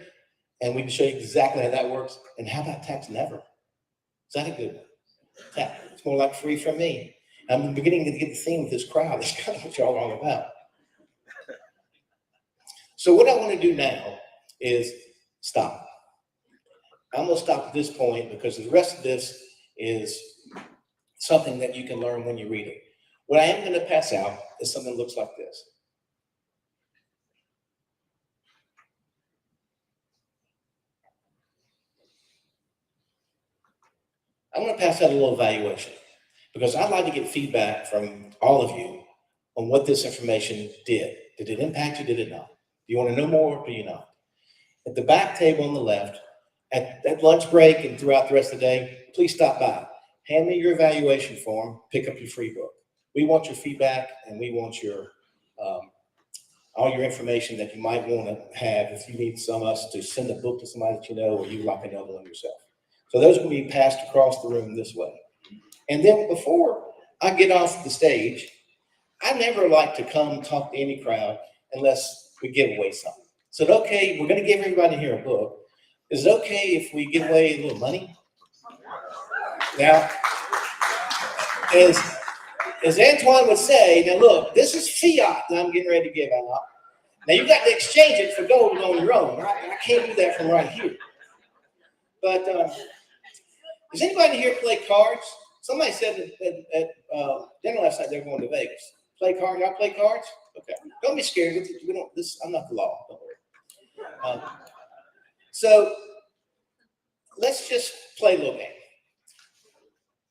and we can show you exactly how that works. And how about tax never? Is that a good one? It's more like free from me. I'm beginning to get the theme with this crowd. That's kind of what y'all are all about. So what I want to do now is stop. I'm going to stop at this point because the rest of this is something that you can learn when you read it. What I am going to pass out is something that looks like this. I'm going to pass out a little evaluation because I'd like to get feedback from all of you on what this information did. Did it impact you? Did it not? Do you want to know more or do you not? At the back table on the left, at lunch break and throughout the rest of the day, please stop by. Hand me your evaluation form, pick up your free book. We want your feedback and we want your all your information that you might want to have if you need us to send a book to somebody that you know or you like another one yourself. So those will be passed across the room this way. And then before I get off the stage, I never like to come talk to any crowd unless we give away something. So it's okay, we're going to give everybody here a book. Is it okay if we give away a little money? Now, as Antoine would say, now look, this is fiat that I'm getting ready to give out. Now you got to exchange it for gold on your own. Right? I can't do that from right here. But does anybody here play cards? Somebody said at dinner last night they're going to Vegas. Play cards? Y'all play cards? Okay. Don't be scared. We don't. This. I'm not the law. Don't worry. So let's just play a little game.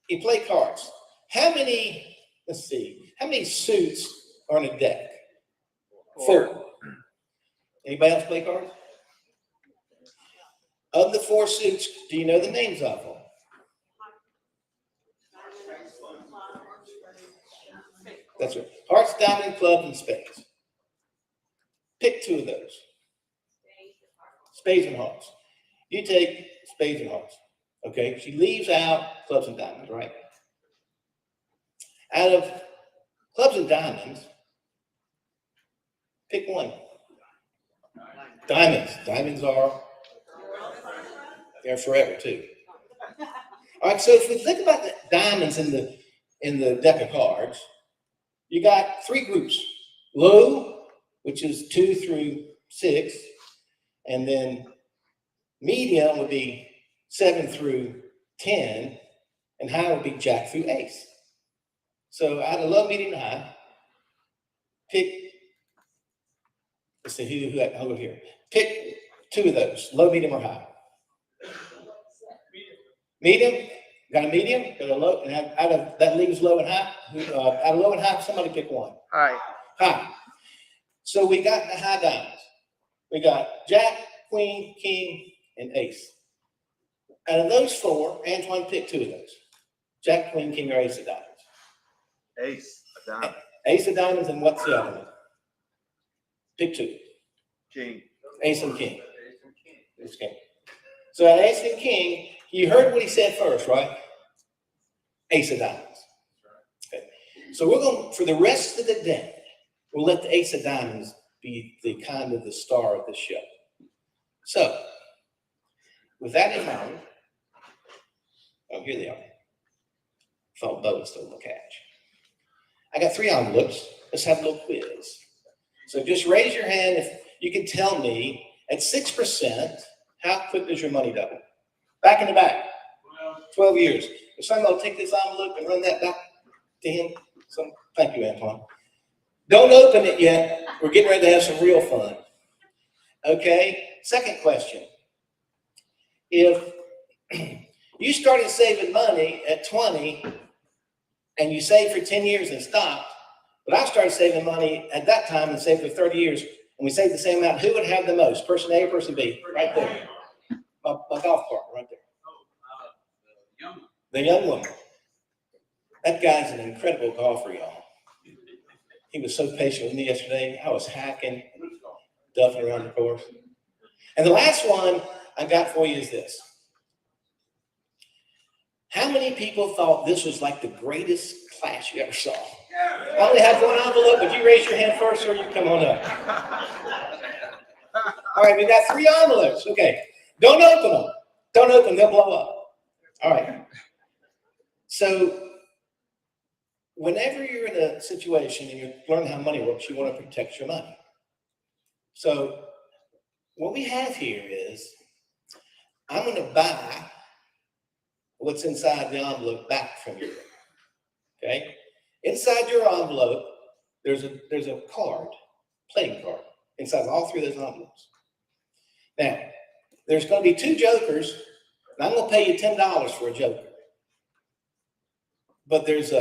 You play cards. How many? Let's see. How many suits are on a deck? 4. Anybody else play cards? Of the 4 suits, do you know the names of them? That's right. Hearts, diamond, clubs, and spades. Pick 2 of those. Spades and hearts. You take spades and hearts. Okay? She leaves out clubs and diamonds, right? Out of clubs and diamonds, pick 1. Diamonds. Diamonds are, they're forever too. All right, so if we think about the diamonds in the deck of cards, you got 3 groups. Low, which is 2 through 6, and then medium would be 7 through 10, and high would be jack through ace. So out of low, medium, and high, pick, let's see, I'll go here. Pick 2 of those, low, medium, or high. Medium, got a medium, got a low, and out of that leaves low and high. Out of low and high, somebody pick 1. High. High. So we got the high diamonds. We got jack, queen, king, and ace. Out of those 4, Antoine picked 2 of those. Jack, queen, king, or ace of diamonds. Ace. A diamond. Ace of diamonds, and what's the other one? Pick 2. King. Ace and king. Ace, king. So at ace and king, you heard what he said first, right? Ace of diamonds. Okay. So we're going, for the rest of the day, we'll let the ace of diamonds be the kind of the star of the show. So, with that in mind, oh, here they are. Thought Bo stole the catch. I got 3 envelopes. Let's have a little quiz. So just raise your hand if you can tell me at 6%, how quick does your money double? Back in the back. 12 years. If somebody will take this envelope and run that back to him. So, thank you, Antoine. Don't open it yet. We're getting ready to have some real fun. Okay, second question. If you started saving money at 20 and you saved for 10 years and stopped, but I started saving money at that time and saved for 30 years, and we saved the same amount, who would have the most? Person A or person B? Right there. My golf cart, right there. The young one. That guy's an incredible golfer, y'all. He was so patient with me yesterday. I was hacking, duffing around the course. And the last one I got for you is this. How many people thought this was like the greatest class you ever saw? I only have 1 envelope, but you raise your hand first or you come on up. All right, we got 3 envelopes. Okay, don't open them. Don't open them, they'll blow up. All right. So whenever you're in a situation and you're learning how money works, you want to protect your money. So what we have here is, I'm going to buy what's inside the envelope back from you. Okay? Inside your envelope, there's a card, playing card, inside all 3 of those envelopes. Now, there's going to be 2 jokers, and I'm going to pay you $10 for a joker. But there's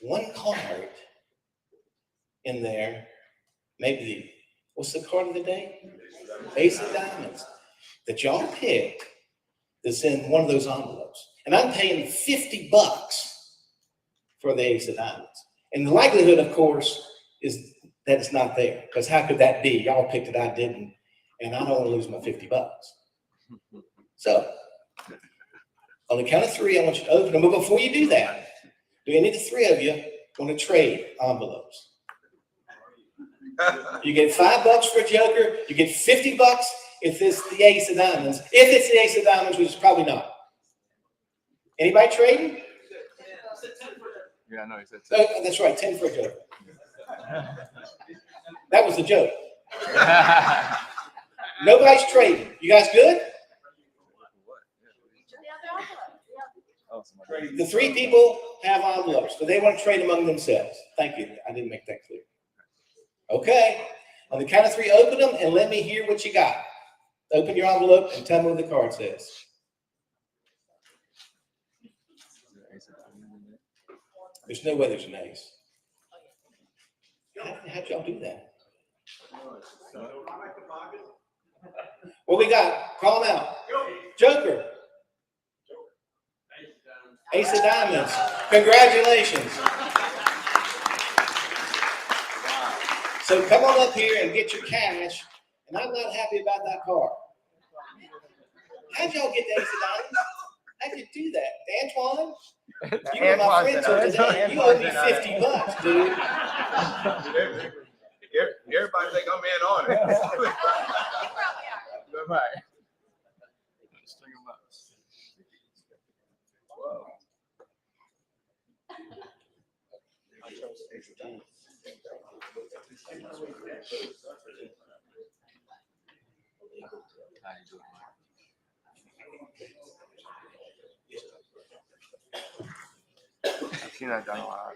one card in there, maybe what's the card of the day? Ace of diamonds, that y'all pick, that's in one of those envelopes. And I'm paying $50 for the ace of diamonds. And the likelihood, of course, is that it's not there. Because how could that be? Y'all picked it, I didn't. And I don't want to lose my $50. So, on the count of 3, I want you to open them. But before you do that, do any of the 3 of you want to trade envelopes? You get $5 for a joker. You get $50 if it's the ace of diamonds. If it's the ace of diamonds, which is probably not. Anybody trading? Yeah, I know he said 10. Oh, that's right, 10 for a joker. That was a joke. Nobody's trading. You guys good? The 3 people have envelopes, but they want to trade among themselves. Thank you. I didn't make that clear. Okay. On the count of three, open them and let me hear what you got. Open your envelope and tell me what the card says. There's no way there's an ace. How'd y'all do that? What we got? Call them out. Joker. Ace of diamonds. Congratulations. So come on up here and get your cash. And I'm not happy about that card. How'd y'all get the ace of diamonds? How'd you do that? Antoine? You were my friend till today. You owe me $50, dude. Everybody think I'm in on it. Right.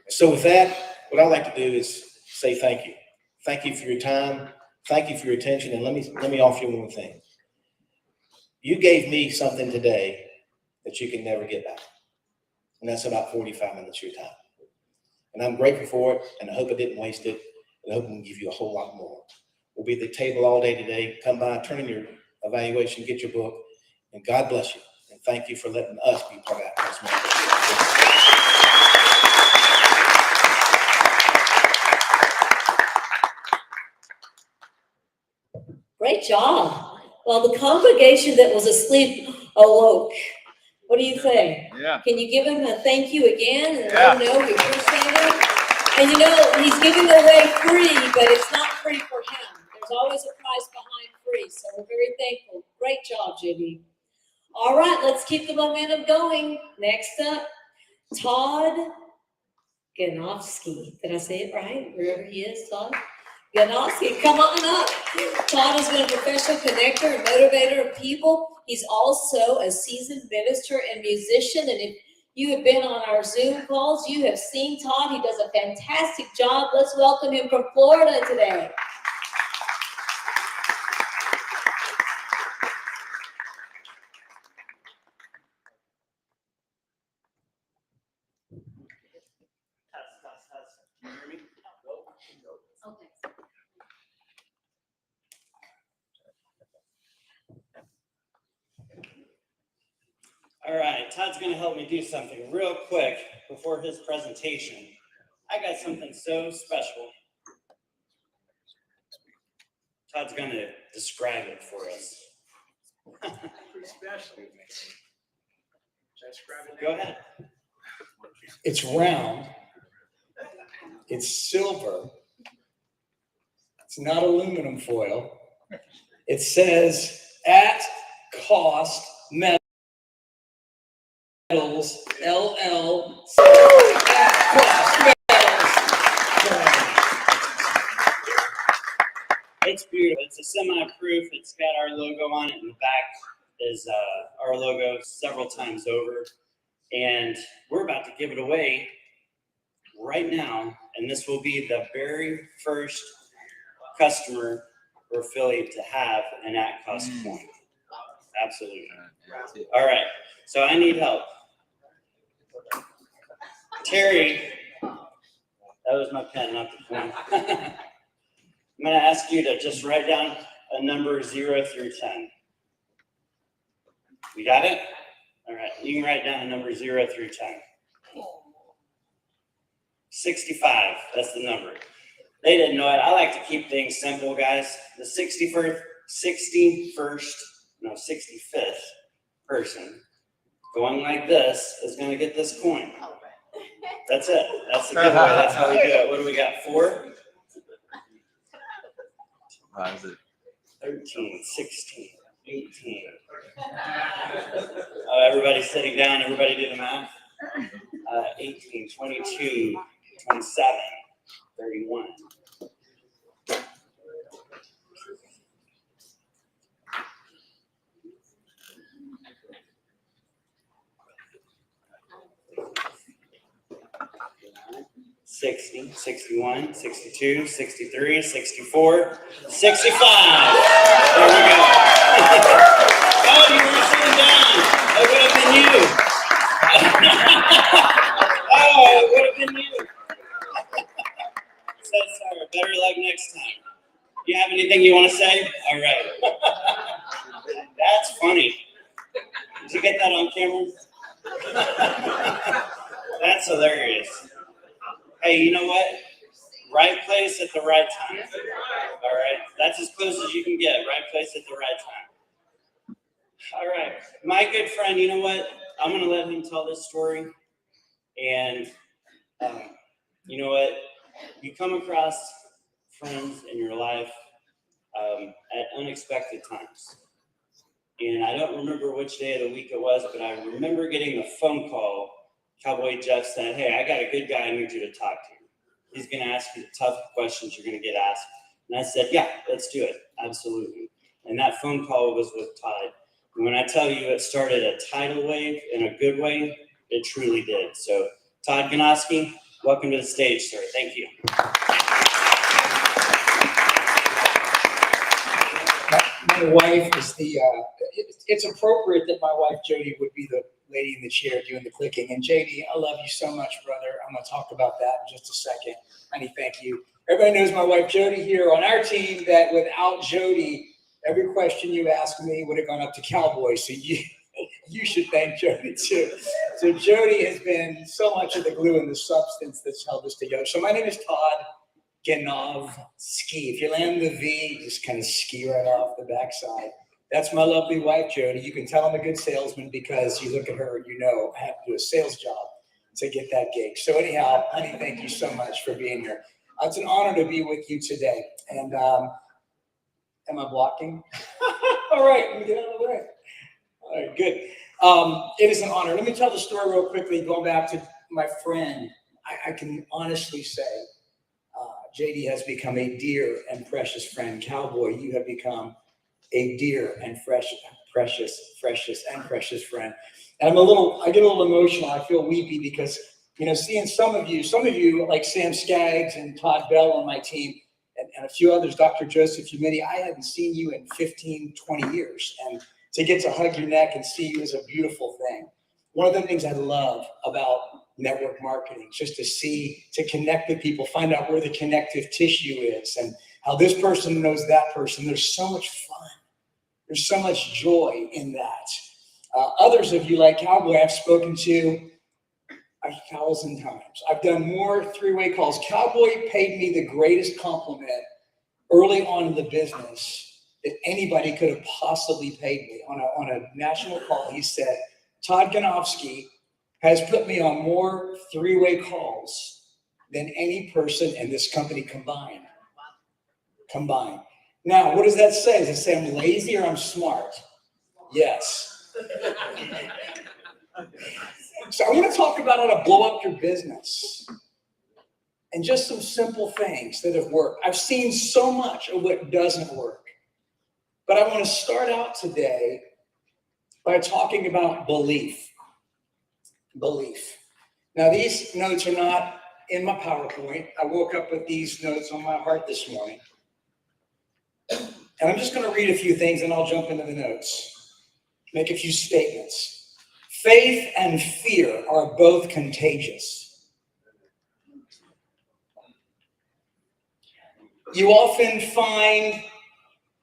So with that, what I'd like to do is say thank you. Thank you for your time. Thank you for your attention. And let me offer you one more thing. You gave me something today that you can never get back. And that's about 45 minutes of your time. And I'm grateful for it, and I hope I didn't waste it, and I hope I can give you a whole lot more. We'll be at the table all day today. Come by, turn in your evaluation, get your book, and God bless you. And thank you for letting us be part of that. Great job. Well, the congregation that was asleep awoke. What do you think? Yeah. Can you give him a thank you again and let him know we appreciate him? And you know, he's giving away free, but it's not free for him. There's always a price behind free, so we're very thankful. Great job, JB. All right, let's keep the momentum going. Next up, Todd Ganofsky. Did I say it right? Wherever he is, Todd. Ganofsky, come on up. Todd has been a professional connector and motivator of people. He's also a seasoned minister and musician. And if you have been on our Zoom calls, you have seen Todd. He does a fantastic job. Let's welcome him from Florida today. Can you hear me? Okay. All right, Todd's going to help me do something real quick before his presentation. I got something so special. Todd's going to describe it for us. Pretty special. Should I describe it? Go ahead. It's round. It's silver. It's not aluminum foil. It says at cost metals LL. At cost metals. It's beautiful. It's a semi-proof. It's got our logo on it. In the back is our logo several times over. And we're about to give it away right now. And this will be the very first customer or affiliate to have an at-cost point. Absolutely. All right. So I need help. Terry, that was my pen, not the point. I'm going to ask you to just write down a number 0 through 10. You got it? All right. You can write down a number 0 through 10. 65. That's the number. They didn't know it. I like to keep things simple, guys. The 65th person going like this is going to get this coin. That's it. That's the giveaway. That's how we do it. What do we got? 4? 13, 16, 18. Everybody's sitting down. Everybody do the math. 18, 22, 27, 31. 60, 61, 62, 63, 64, 65. There we go. Oh, you were sitting down. That would have been you. Oh, it would have been you. So sorry. Better luck next time. You have anything you want to say? All right. That's funny. Did you get that on camera? That's hilarious. Hey, you know what? Right place at the right time. All right. That's as close as you can get. Right place at the right time. All right. My good friend, you know what? I'm going to let him tell this story. And you know what? You come across friends in your life at unexpected times. And I don't remember which day of the week it was, but I remember getting a phone call. Cowboy Jeff said, hey, I got a good guy I need you to talk to. He's going to ask you the tough questions you're going to get asked. And I said, yeah, let's do it. Absolutely. And that phone call was with Todd. And when I tell you it started a tidal wave in a good way, it truly did. So Todd Ganoski, welcome to the stage, sir. Thank you. My wife is it's appropriate that my wife Jody would be the lady in the chair doing the clicking. And JD, I love you so much, brother. I'm going to talk about that in just a second. Honey, thank you. Everybody knows my wife Jody here on our team, that without Jody, every question you asked me would have gone up to Cowboy. So you should thank Jody too. So Jody has been so much of the glue and the substance that's held us together. So my name is Todd Ganoski. If you land the V, just kind of ski right off the backside. That's my lovely wife, Jody. You can tell I'm a good salesman because you look at her and you know I have to do a sales job to get that gig. So anyhow, honey, thank you so much for being here. It's an honor to be with you today. And am I blocking? All right, let me get out of the way. All right, good. It is an honor. Let me tell the story real quickly, going back to my friend. I can honestly say, JD has become a dear and precious friend. Cowboy, you have become a dear and precious friend. And I get a little emotional. I feel weepy because, seeing some of you like Sam Skaggs and Todd Bell on my team and a few others, Dr. Joseph Humidi, I hadn't seen you in 15, 20 years. And to get to hug your neck and see you is a beautiful thing. One of the things I love about network marketing, just to connect with people, find out where the connective tissue is and how this person knows that person. There's so much fun. There's so much joy in that. Others of you, like Cowboy, I've spoken to 1,000 times. I've done more three-way calls. Cowboy paid me the greatest compliment early on in the business that anybody could have possibly paid me. On a national call, he said, Todd Ganoski has put me on more three-way calls than any person in this company combined. Now, what does that say? Does it say I'm lazy or I'm smart? Yes. So I want to talk about how to blow up your business and just some simple things that have worked. I've seen so much of what doesn't work, but I want to start out today by talking about belief. Now, these notes are not in my PowerPoint. I woke up with these notes on my heart this morning. And I'm just going to read a few things and I'll jump into the notes. Make a few statements. Faith and fear are both contagious. You often find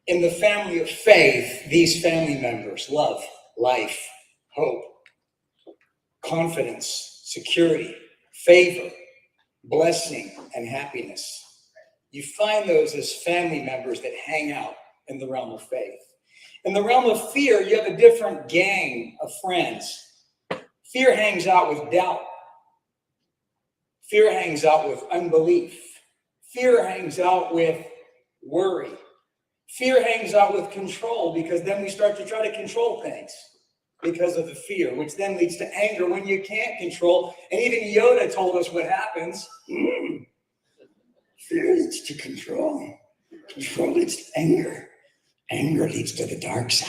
in the family of faith these family members: love, life, hope, confidence, security, favor, blessing, and happiness. You find those as family members that hang out in the realm of faith. In the realm of fear, you have a different gang of friends. Fear hangs out with doubt. Fear hangs out with unbelief. Fear hangs out with worry. Fear hangs out with control, because then we start to try to control things because of the fear, which then leads to anger when you can't control. And even Yoda told us what happens. Fear leads to control. Control leads to anger. Anger leads to the dark side.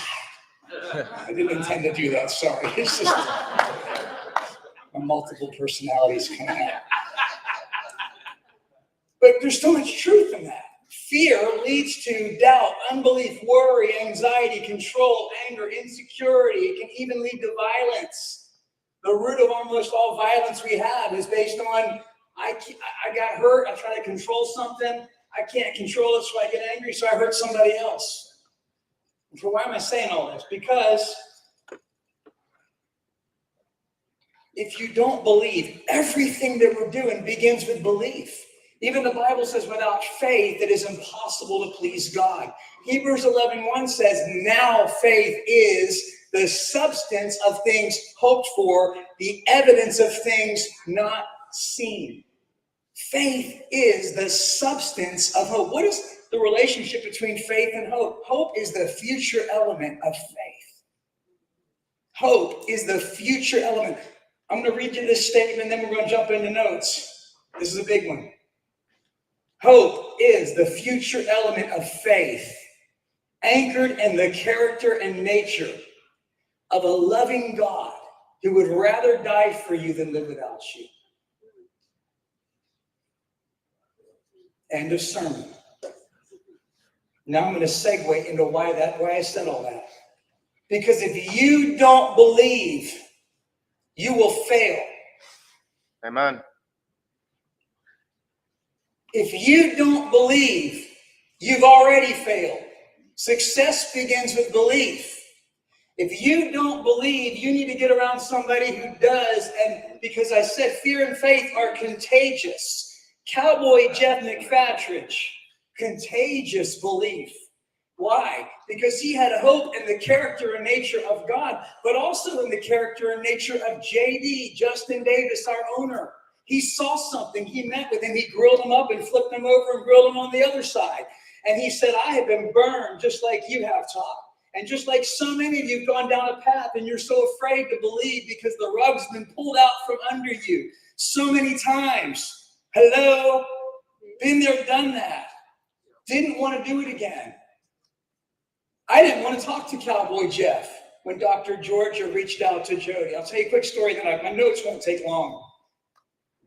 I didn't intend to do that, sorry. It's just my multiple personalities coming out. But there's so much truth in that. Fear leads to doubt, unbelief, worry, anxiety, control, anger, insecurity. It can even lead to violence. The root of almost all violence we have is based on, I got hurt, I try to control something, I can't control it, so I get angry, so I hurt somebody else. And so why am I saying all this? Because if you don't believe, everything that we're doing begins with belief. Even the Bible says without faith, it is impossible to please God. Hebrews 11:1 says, now faith is the substance of things hoped for, the evidence of things not seen. Faith is the substance of hope. What is the relationship between faith and hope? Hope is the future element of faith. Hope is the future element. I'm going to read you this statement, then we're going to jump into notes. This is a big one. Hope is the future element of faith, anchored in the character and nature of a loving God who would rather die for you than live without you. End of sermon. Now I'm going to segue into why I said all that. Because if you don't believe, you will fail. Amen. If you don't believe, you've already failed. Success begins with belief. If you don't believe, you need to get around somebody who does. And because I said fear and faith are contagious. Cowboy Jeff McFatridge, contagious belief. Why? Because he had hope in the character and nature of God, but also in the character and nature of JD, Justin Davis, our owner. He saw something, he met with him, he grilled him up and flipped him over and grilled him on the other side. And he said, I have been burned just like you have, Todd. And just like so many of you have gone down a path and you're so afraid to believe because the rug's been pulled out from under you so many times. Hello? Been there, done that. Didn't want to do it again. I didn't want to talk to Cowboy Jeff when Dr. Georgia reached out to Jody. I'll tell you a quick story, then my notes won't take long.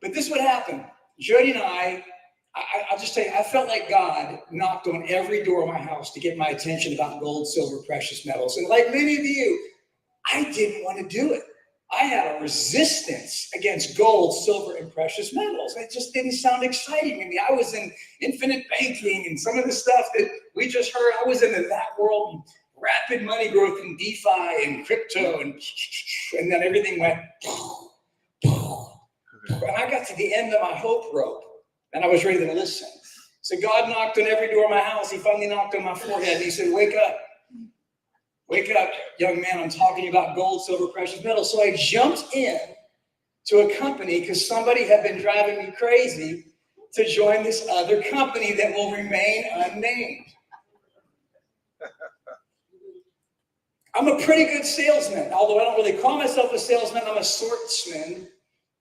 But this would happen. Jody and I'll just tell you, I felt like God knocked on every door of my house to get my attention about gold, silver, precious metals. And like many of you, I didn't want to do it. I had a resistance against gold, silver, and precious metals. It just didn't sound exciting to me. I was in infinite banking and some of the stuff that we just heard. I was into that world, rapid money growth in DeFi and crypto, and then everything went. And I got to the end of my hope rope, and I was ready to listen. So God knocked on every door of my house. He finally knocked on my forehead, and he said, wake up. Wake up, young man, I'm talking about gold, silver, precious metals. So I jumped in to a company because somebody had been driving me crazy to join this other company that will remain unnamed. I'm a pretty good salesman, although I don't really call myself a salesman. I'm a swordsman.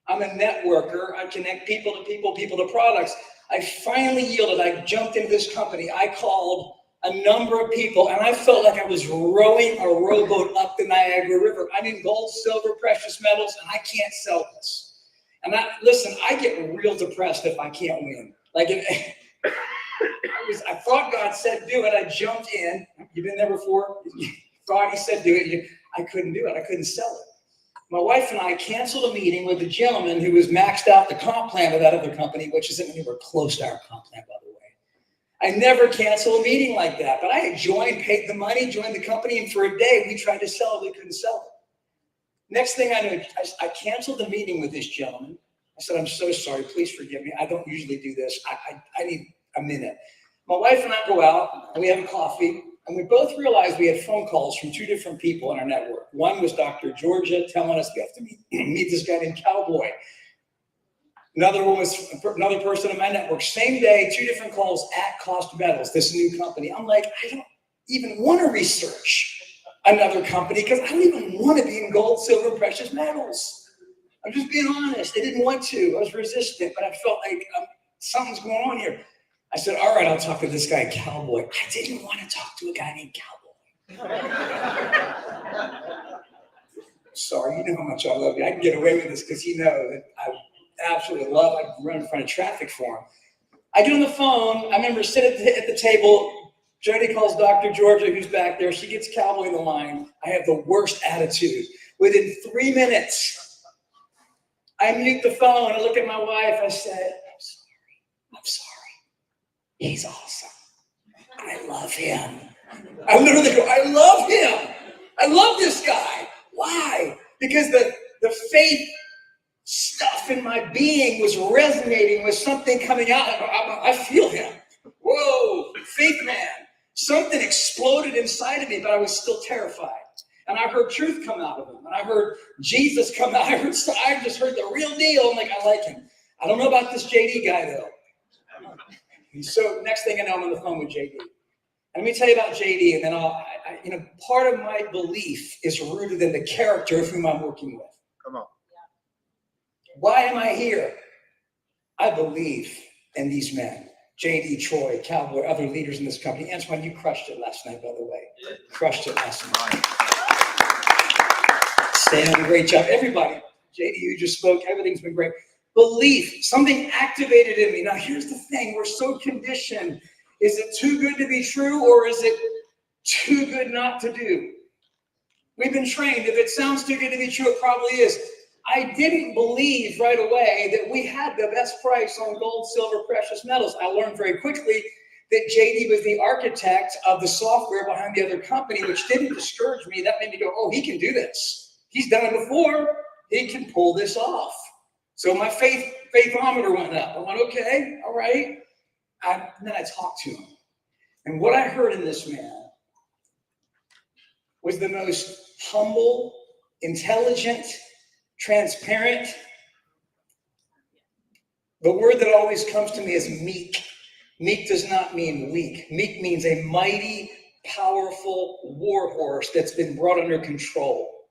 I'm a networker. I connect people to people, people to products. I finally yielded. I jumped into this company. I called a number of people, and I felt like I was rowing a rowboat up the Niagara River. I mean, gold, silver, precious metals, and I can't sell this. And I get real depressed if I can't win. Like, I thought God said do it. I jumped in. You've been there before? Thought he said do it. I couldn't do it. I couldn't sell it. My wife and I canceled a meeting with a gentleman who was maxed out the comp plan of that other company, which isn't anywhere close to our comp plan, by the way. I never cancel a meeting like that, but I had joined, paid the money, joined the company, and for a day we tried to sell it, we couldn't sell it. Next thing I knew, I canceled the meeting with this gentleman. I said, I'm so sorry, please forgive me. I don't usually do this. I need a minute. My wife and I go out, and we have a coffee, and we both realized we had phone calls from two different people in our network. One was Dr. Georgia telling us we have to meet this guy named Cowboy. Another one was another person in my network. Same day, two different calls at Cost Metals, this new company. I'm like, I don't even want to research another company because I don't even want to be in gold, silver, precious metals. I'm just being honest. I didn't want to. I was resistant, but I felt like something's going on here. I said, all right, I'll talk to this guy, Cowboy. I didn't want to talk to a guy named Cowboy. Sorry, you know how much I love you. I can get away with this because you know that I absolutely love. I run in front of traffic for him. I get on the phone. I remember sitting at the table. Jody calls Dr. Georgia, who's back there. She gets Cowboy in the line. I have the worst attitude. Within 3 minutes, I mute the phone. I look at my wife. I said, I'm sorry. He's awesome. I love him. I literally go, I love him. I love this guy. Why? Because the faith stuff in my being was resonating with something coming out. I feel him. Whoa, faith man. Something exploded inside of me, but I was still terrified. And I heard truth come out of him. And I heard Jesus come out. I just heard the real deal. I'm like, I like him. I don't know about this JD guy, though. So next thing I know, I'm on the phone with JD. And let me tell you about JD, and then part of my belief is rooted in the character of whom I'm working with. Come on. Why am I here? I believe in these men. JD, Troy, Cowboy, other leaders in this company. Antoine, you crushed it last night, by the way. Crushed it last night. Stan, great job. Everybody, JD, you just spoke. Everything's been great. Belief, something activated in me. Now, here's the thing. We're so conditioned. Is it too good to be true, or is it too good not to do? We've been trained. If it sounds too good to be true, it probably is. I didn't believe right away that we had the best price on gold, silver, precious metals. I learned very quickly that JD was the architect of the software behind the other company, which didn't discourage me. That made me go, oh, he can do this. He's done it before. He can pull this off. So my faithometer went up. I went, okay, all right. And then I talked to him. And what I heard in this man was the most humble, intelligent, transparent. The word that always comes to me is meek. Meek does not mean weak. Meek means a mighty, powerful war horse that's been brought under control,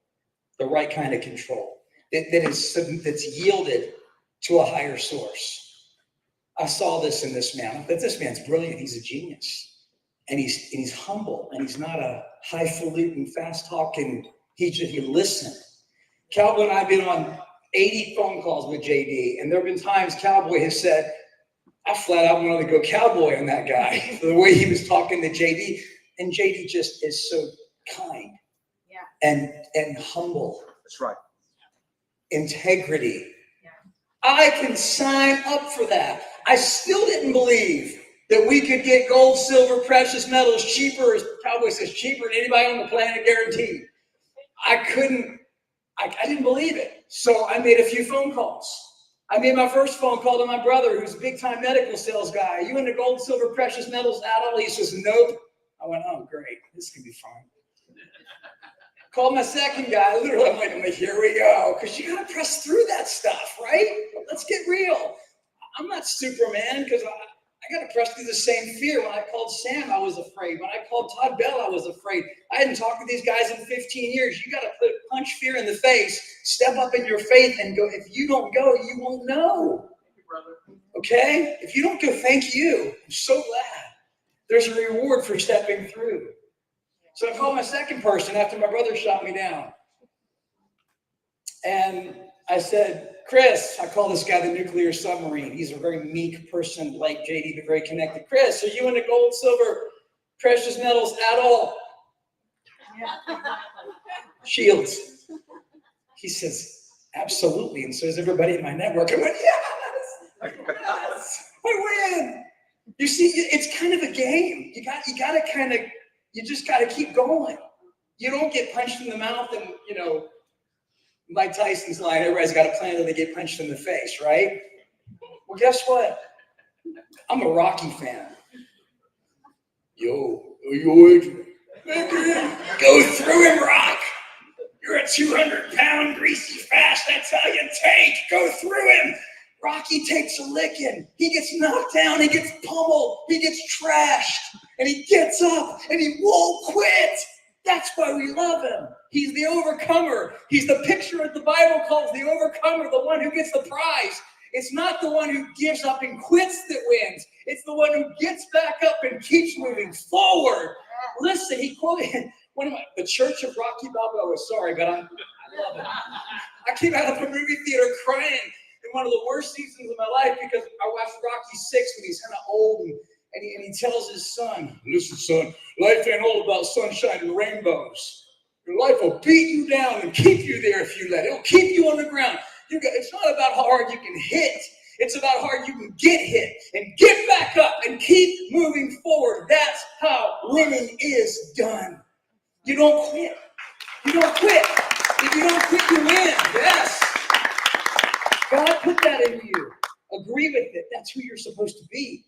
the right kind of control, that's yielded to a higher source. I saw this in this man. That this man's brilliant. He's a genius, and he's humble, and he's not a highfalutin, fast talking. He listened. Cowboy and I have been on 80 phone calls with JD, and there have been times Cowboy has said, I flat out wanted to go cowboy on that guy, the way he was talking to JD. And JD just is so kind, and humble. That's right. Integrity. Yeah. I can sign up for that. I still didn't believe that we could get gold, silver, precious metals cheaper, as Cowboy says, cheaper than anybody on the planet, guaranteed. I didn't believe it. So I made a few phone calls. I made my first phone call to my brother, who's a big-time medical sales guy. Are you into gold, silver, precious metals at all? He says, nope. I went, oh, great. This can be fun. Called my second guy. Literally, I'm like, here we go. Because you got to press through that stuff, right? Let's get real. I'm not Superman, because I got to press through the same fear. When I called Sam, I was afraid. When I called Todd Bell, I was afraid. I hadn't talked to these guys in 15 years. You got to punch fear in the face, step up in your faith, and go. If you don't go, you won't know. Okay? If you don't go, thank you. I'm so glad. There's a reward for stepping through. So I called my second person after my brother shot me down. And I said, Chris, I call this guy the nuclear submarine. He's a very meek person like JD, but very connected. Chris, are you into gold, silver, precious metals at all? Yeah. Shields. He says, absolutely. And so does everybody in my network. I went, yes, I win. You see, it's kind of a game. You just got to keep going. You don't get punched in the mouth and, Mike Tyson's line, everybody's got a plan until they get punched in the face, right? Well, guess what? I'm a Rocky fan. Yo, Adrian. Go through him, Rock. You're a 200-pound greasy fast, that's how you take. Go through him. Rocky takes a licking. He gets knocked down. He gets pummeled. He gets trashed. And he gets up and he won't quit. That's why we love him. He's the overcomer. He's the picture that the Bible calls the overcomer, the one who gets the prize. It's not the one who gives up and quits that wins. It's the one who gets back up and keeps moving forward. Listen, he quoted the Church of Rocky Balboa. Sorry, but I love it. I came out of the movie theater crying. And one of the worst seasons of my life because I watched Rocky VI when he's kind of old and he tells his son, listen, son, life ain't all about sunshine and rainbows. Your life will beat you down and keep you there if you let it. It'll keep you on the ground. It's not about how hard you can hit. It's about how hard you can get hit and get back up and keep moving forward. That's how winning is done. You don't quit. You don't quit. If you don't quit, you win. Yes. God put that in you. Agree with it. That's who you're supposed to be.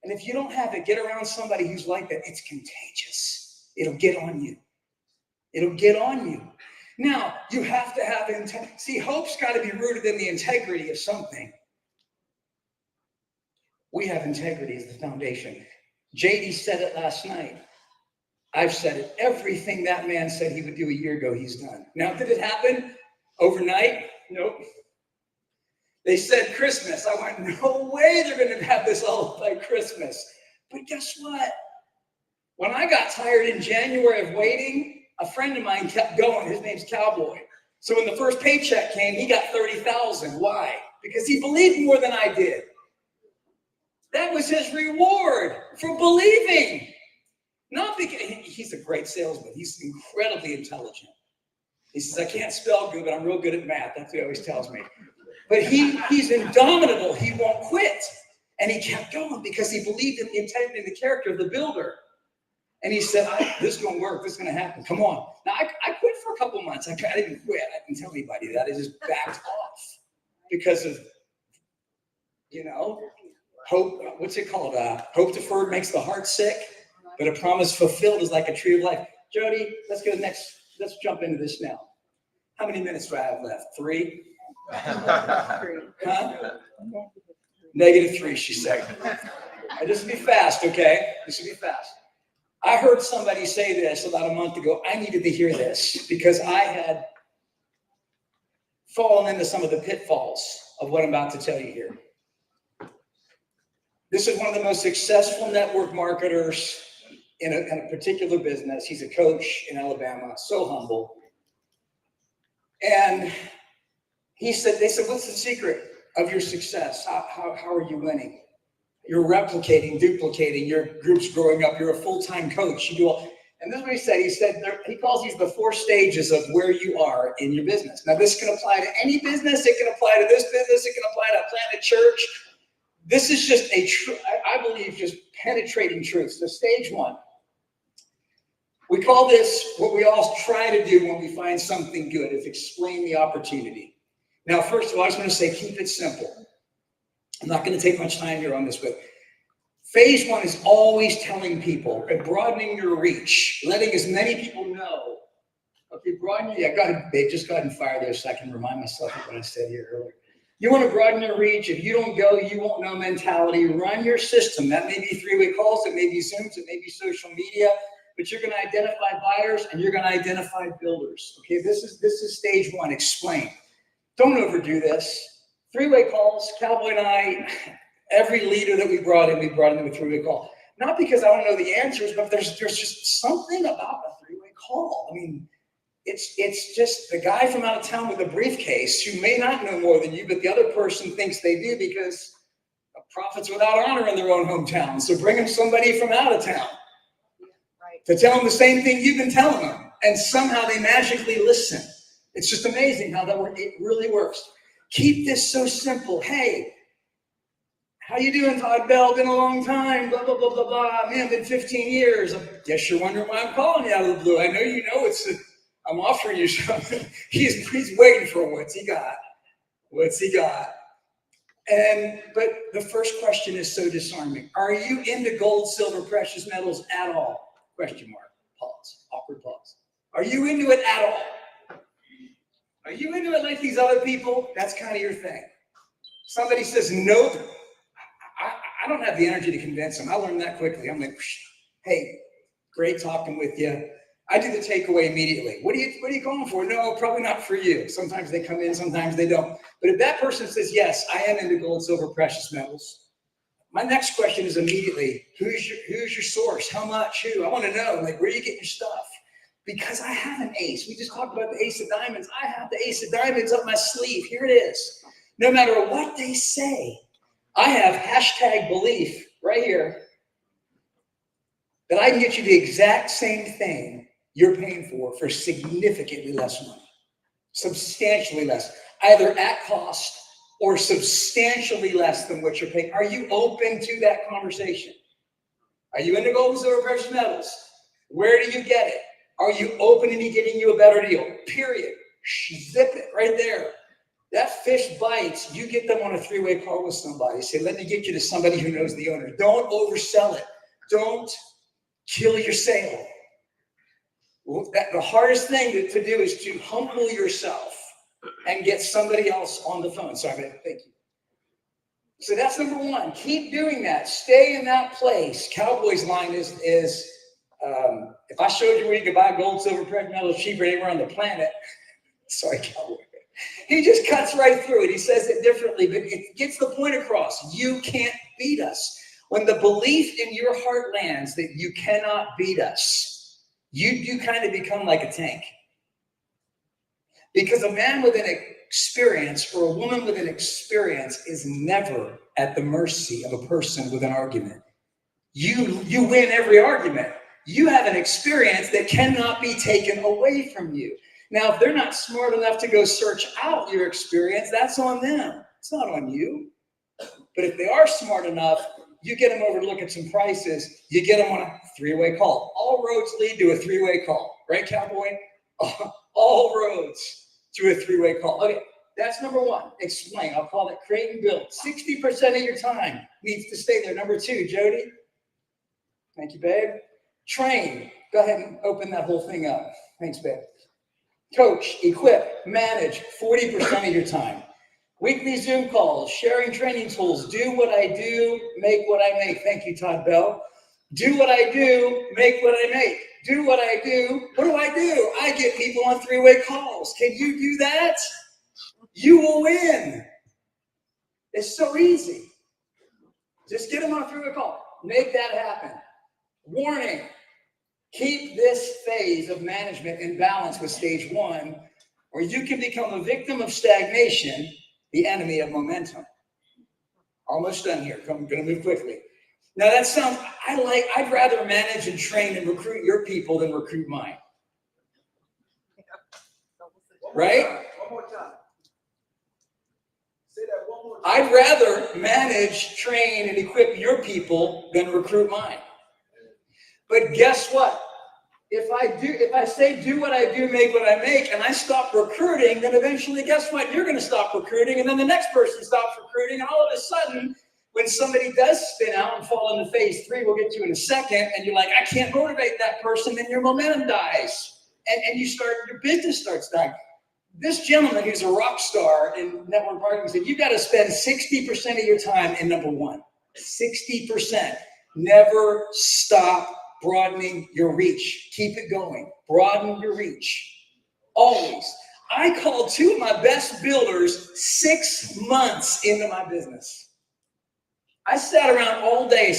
And if you don't have it, get around somebody who's like that. It's contagious. It'll get on you. It'll get on you. Now, you have to have integrity. See, hope's got to be rooted in the integrity of something. We have integrity as the foundation. JD said it last night. I've said it. Everything that man said he would do a year ago, he's done. Now, did it happen overnight? Nope. They said Christmas. I went, no way they're going to have this all by Christmas. But guess what? When I got tired in January of waiting, a friend of mine kept going. His name's Cowboy. So when the first paycheck came, he got $30,000. Why? Because he believed more than I did. That was his reward for believing. Not because he's a great salesman. He's incredibly intelligent. He says, I can't spell good, but I'm real good at math. That's what he always tells me. But he's indomitable. He won't quit. And he kept going because he believed in the integrity and the character of the builder. And he said, this is going to work. This is going to happen. Come on. Now, I quit for a couple months. I didn't quit. I didn't tell anybody that. I just backed off because of, hope. What's it called? Hope deferred makes the heart sick, but a promise fulfilled is like a tree of life. Jody, let's go next. Let's jump into this now. How many minutes do I have left? 3? Huh? -3, she said. This will be fast, okay? This will be fast. I heard somebody say this about a month ago. I needed to hear this because I had fallen into some of the pitfalls of what I'm about to tell you here. This is one of the most successful network marketers in a particular business. He's a coach in Alabama, so humble. And they said, what's the secret of your success? How are you winning? You're replicating, duplicating, your group's growing up, you're a full-time coach, you do all. And this is what he said. He calls these the 4 stages of where you are in your business. Now, this can apply to any business. It can apply to this business. It can apply to a planted church. This is just I believe, just penetrating truth. So stage 1. We call this, what we all try to do when we find something good, is explain the opportunity. Now, first of all, I just want to say, keep it simple. I'm not going to take much time here on this, but phase 1 is always telling people and broadening your reach, letting as many people know. Okay, broaden. Yeah, go ahead, babe. Just go ahead and fire there so I can remind myself of what I said here earlier. You want to broaden your reach. If you don't go, you won't know mentality. Run your system. That may be 3-way calls. It may be Zooms. It may be social media. But you're going to identify buyers and you're going to identify builders. Okay, this is stage 1. Explain. Don't overdo this. 3-way calls. Cowboy and I, every leader that we brought in with a 3-way call. Not because I don't know the answers, but there's just something about a 3-way call. I mean, it's just the guy from out of town with a briefcase who may not know more than you, but the other person thinks they do because prophets without honor in their own hometown. So bring them somebody from out of town to tell them the same thing you've been telling them, and somehow they magically listen. It's just amazing how it really works. Keep this so simple. Hey, how you doing, Todd Bell? Been a long time, blah, blah, blah, blah, blah. Man, been 15 years. I guess you're wondering why I'm calling you out of the blue. I know you know I'm offering you something. He's waiting for what's he got. What's he got? But the first question is so disarming. Are you into gold, silver, precious metals at all? Question mark. Pause. Awkward pause. Are you into it at all? Are you into it like these other people? That's kind of your thing. Somebody says, nope. I don't have the energy to convince them. I learned that quickly. I'm like, hey, great talking with you. I do the takeaway immediately. What are you going for? No, probably not for you. Sometimes they come in, sometimes they don't. But if that person says, yes, I am into gold, silver, precious metals, my next question is immediately, who's your source? How much? Who? I want to know, like, where you get your stuff? Because I have an ace. We just talked about the ace of diamonds. I have the ace of diamonds up my sleeve. Here it is. No matter what they say, I have hashtag belief right here that I can get you the exact same thing you're paying for significantly less money. Substantially less, either at cost or substantially less than what you're paying. Are you open to that conversation? Are you into gold and silver precious metals? Where do you get it? Are you open to me getting you a better deal? Period. Zip it right there. That fish bites, you get them on a three-way call with somebody. Say, let me get you to somebody who knows the owner. Don't oversell it. Don't kill your sale. The hardest thing to do is to humble yourself and get somebody else on the phone. Sorry, man. Thank you. So that's number one. Keep doing that. Stay in that place. Cowboy's line is if I showed you where you could buy gold, silver, precious metals cheaper anywhere on the planet, sorry, Cowboy. He just cuts right through it. He says it differently, but it gets the point across. You can't beat us. When the belief in your heart lands that you cannot beat us, you kind of become like a tank. Because a man with an experience or a woman with an experience is never at the mercy of a person with an argument. You win every argument. You have an experience that cannot be taken away from you. Now, if they're not smart enough to go search out your experience, that's on them. It's not on you. But if they are smart enough, you get them over to look at some prices, you get them on a three-way call. All roads lead to a three-way call, right, Cowboy? All roads to a three-way call. Okay, that's number one. Explain. I'll call it create and build. 60% of your time needs to stay there. Number two, Jody. Thank you, babe. Train. Go ahead and open that whole thing up. Thanks, babe. Coach, equip, manage 40% of your time. Weekly Zoom calls, sharing training tools. Do what I do, make what I make. Thank you, Todd Bell. Do what I do, make what I make. Do what I do. What do? I get people on three-way calls. Can you do that? You will win. It's so easy. Just get them on a three-way call. Make that happen. Warning. Keep this phase of management in balance with stage one, or you can become a victim of stagnation, the enemy of momentum. Almost done here. I'm going to move quickly. Now that sounds, I'd rather manage and train and recruit your people than recruit mine. Right? One more time. Say that one more time. I'd rather manage, train, and equip your people than recruit mine. But guess what? If I say do what I do, make what I make, and I stop recruiting, then eventually, guess what? You're going to stop recruiting, and then the next person stops recruiting, and all of a sudden, when somebody does spin out and fall into phase three, we'll get to in a second, and you're like, I can't motivate that person, then your momentum dies, and your business starts dying. This gentleman who's a rock star in network marketing said, you got to spend 60% of your time in number one. 60%. Never stop broadening your reach. Keep it going. Broaden your reach. Always. I called two of my best builders 6 months into my business. I sat around all day,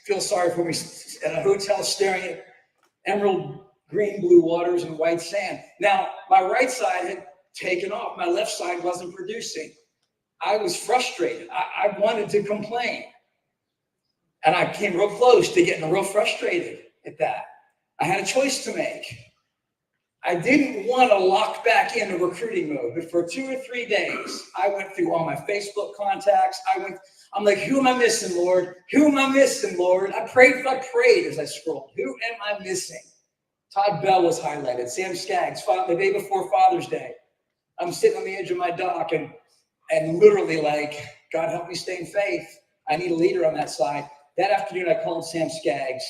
feel sorry for me, at a hotel staring at emerald green blue waters and white sand. Now, my right side had taken off. My left side wasn't producing. I was frustrated. I wanted to complain. And I came real close to getting real frustrated at that. I had a choice to make. I didn't want to lock back into recruiting mode, but for 2 or 3 days, I went through all my Facebook contacts. I'm like, who am I missing, Lord? Who am I missing, Lord? I prayed as I scrolled. Who am I missing? Todd Bell was highlighted. Sam Skaggs, the day before Father's Day. I'm sitting on the edge of my dock and literally like, God help me stay in faith. I need a leader on that side. That afternoon, I called Sam Skaggs.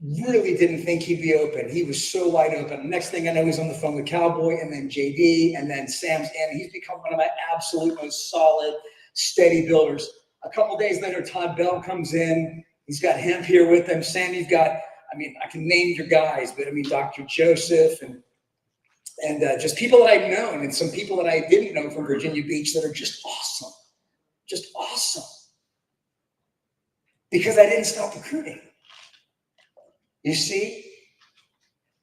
Really didn't think he'd be open. He was so wide open. Next thing I know, he's on the phone with Cowboy and then JD and then Sam's and he's become one of my absolute most solid, steady builders. A couple days later, Todd Bell comes in. He's got hemp here with him. Sam, you've got, I can name your guys, but Dr. Joseph and just people that I've known and some people that I didn't know from Virginia Beach that are just awesome. Just awesome. Because I didn't stop recruiting. You see,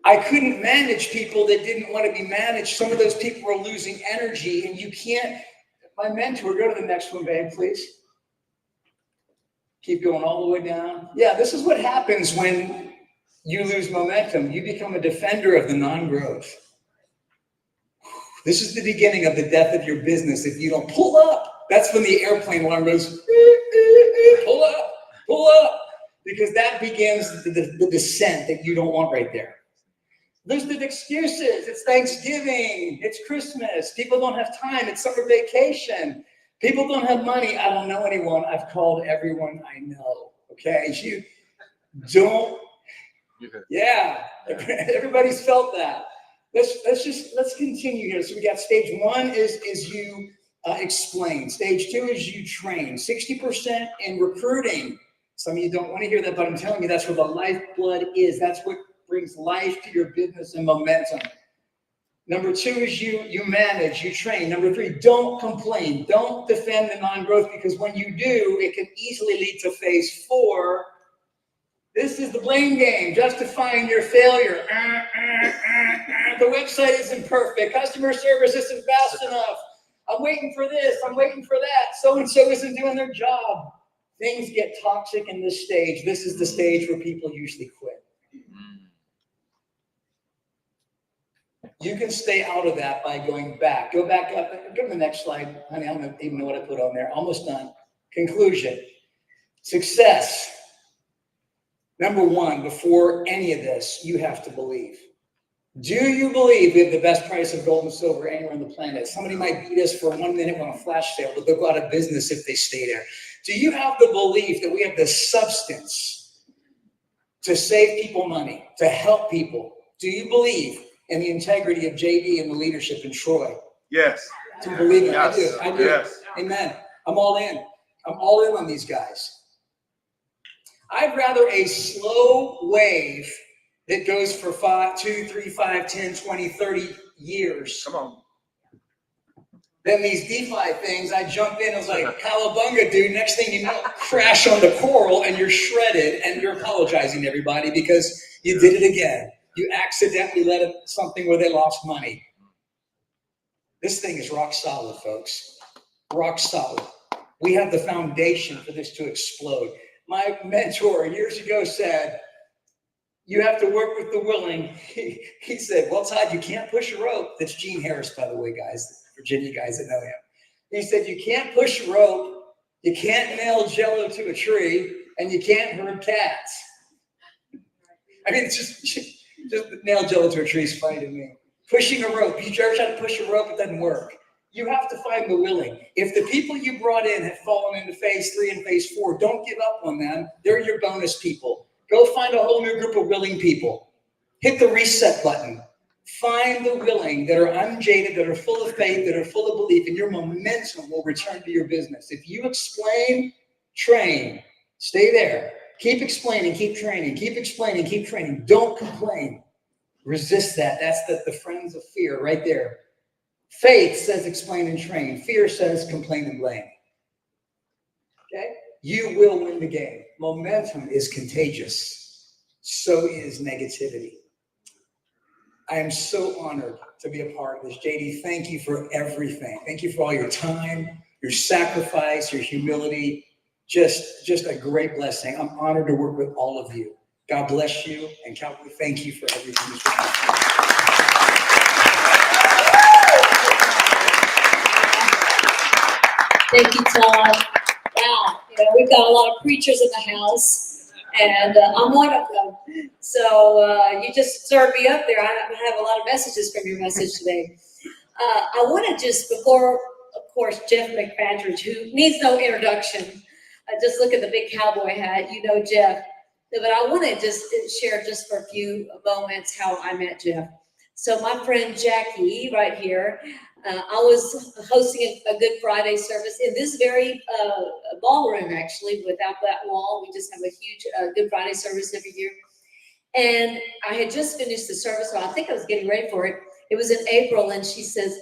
I couldn't manage people that didn't want to be managed. Some of those people were losing energy, and you can't. My mentor, go to the next one, babe, please. Keep going all the way down. Yeah, this is what happens when you lose momentum. You become a defender of the non-growth. This is the beginning of the death of your business if you don't pull up. That's when the airplane alarm goes, pull up, pull up. Because that begins the descent that you don't want right there. There's the excuses. It's Thanksgiving. It's Christmas. People don't have time. It's summer vacation. People don't have money. I don't know anyone. I've called everyone I know. Okay? You don't. Yeah. Everybody's felt that. Let's continue here. So we got stage one is you explain. Stage two is you train. 60% in recruiting. Some of you don't want to hear that, but I'm telling you, that's where the lifeblood is. That's what brings life to your business and momentum. Number two is you manage, you train. Number three, don't complain. Don't defend the non-growth, because when you do, it can easily lead to phase four. This is the blame game, justifying your failure. The website isn't perfect. Customer service isn't fast enough. I'm waiting for this. I'm waiting for that. So-and-so isn't doing their job. Things get toxic in this stage. This is the stage where people usually quit. You can stay out of that by going back. Go back up. Go to the next slide. Honey, I don't even know what I put on there. Almost done. Conclusion. Success. Number one, before any of this, you have to believe. Do you believe we have the best price of gold and silver anywhere on the planet? Somebody might beat us for 1 minute on a flash sale, but they'll go out of business if they stay there. Do you have the belief that we have the substance to save people money, to help people? Do you believe in the integrity of JD and the leadership in Troy? Yes. Do you believe it? Yes. I do. Yes. Amen. I'm all in. I'm all in on these guys. I'd rather a slow wave that goes for 5, 2, 3, 5, 10, 20, 30 years. Come on. Then these DeFi things, I jump in, I was like, cowabunga, dude. Next thing you know, crash on the coral and you're shredded and you're apologizing to everybody because you did it again. You accidentally let it something where they lost money. This thing is rock solid, folks. Rock solid. We have the foundation for this to explode. My mentor years ago said, you have to work with the willing. He said, well, Todd, you can't push a rope. That's Gene Harris, by the way, guys, Virginia guys that know him. He said, you can't push a rope, you can't nail Jell-O to a tree, and you can't herd cats. I mean, it's just nail Jell-O to a tree is funny to me. Pushing a rope, you ever try to push a rope, it doesn't work. You have to find the willing. If the people you brought in have fallen into phase 3 and phase 4, don't give up on them. They're your bonus people. Go find a whole new group of willing people. Hit the reset button. Find the willing that are unjaded, that are full of faith, that are full of belief, and your momentum will return to your business. If you explain, train, stay there. Keep explaining, keep training, keep explaining, keep training. Don't complain. Resist that. That's the friends of fear right there. Faith says explain and train. Fear says complain and blame. Okay? You will win the game. Momentum is contagious. So is negativity. I am so honored to be a part of this. JD, thank you for everything. Thank you for all your time, your sacrifice, your humility. Just a great blessing. I'm honored to work with all of you. God bless you. And Calvary, thank you for everything. Thank you, Todd. Wow, we've got a lot of preachers in the house, and I'm one of them. So you just stirred me up there. I have a lot of messages from your message today. I want to just, before, of course, Jeff McPatridge, who needs no introduction, just look at the big cowboy hat, you know Jeff. But I want to just share just for a few moments how I met Jeff. So my friend Jackie, right here, I was hosting a Good Friday service in this very ballroom, actually, without that wall. We just have a huge Good Friday service every year. And I had just finished the service, so I think I was getting ready for it. It was in April, and she says,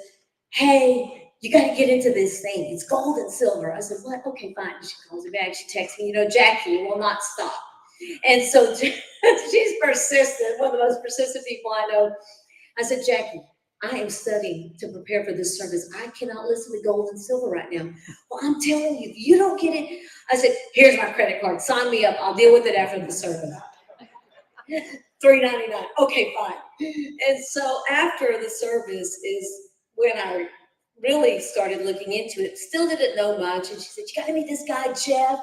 hey, you got to get into this thing. It's gold and silver. I said, what? Okay, fine. She calls me back. She texts me, Jackie will not stop. And so she's persistent, one of the most persistent people I know. I said, Jackie, I am studying to prepare for this service. I cannot listen to gold and silver right now. Well, I'm telling you, if you don't get it, I said, here's my credit card. Sign me up. I'll deal with it after the service. $3.99. Okay, fine. And so after the service is when I really started looking into it. Still didn't know much. And she said, you got to meet this guy, Jeff.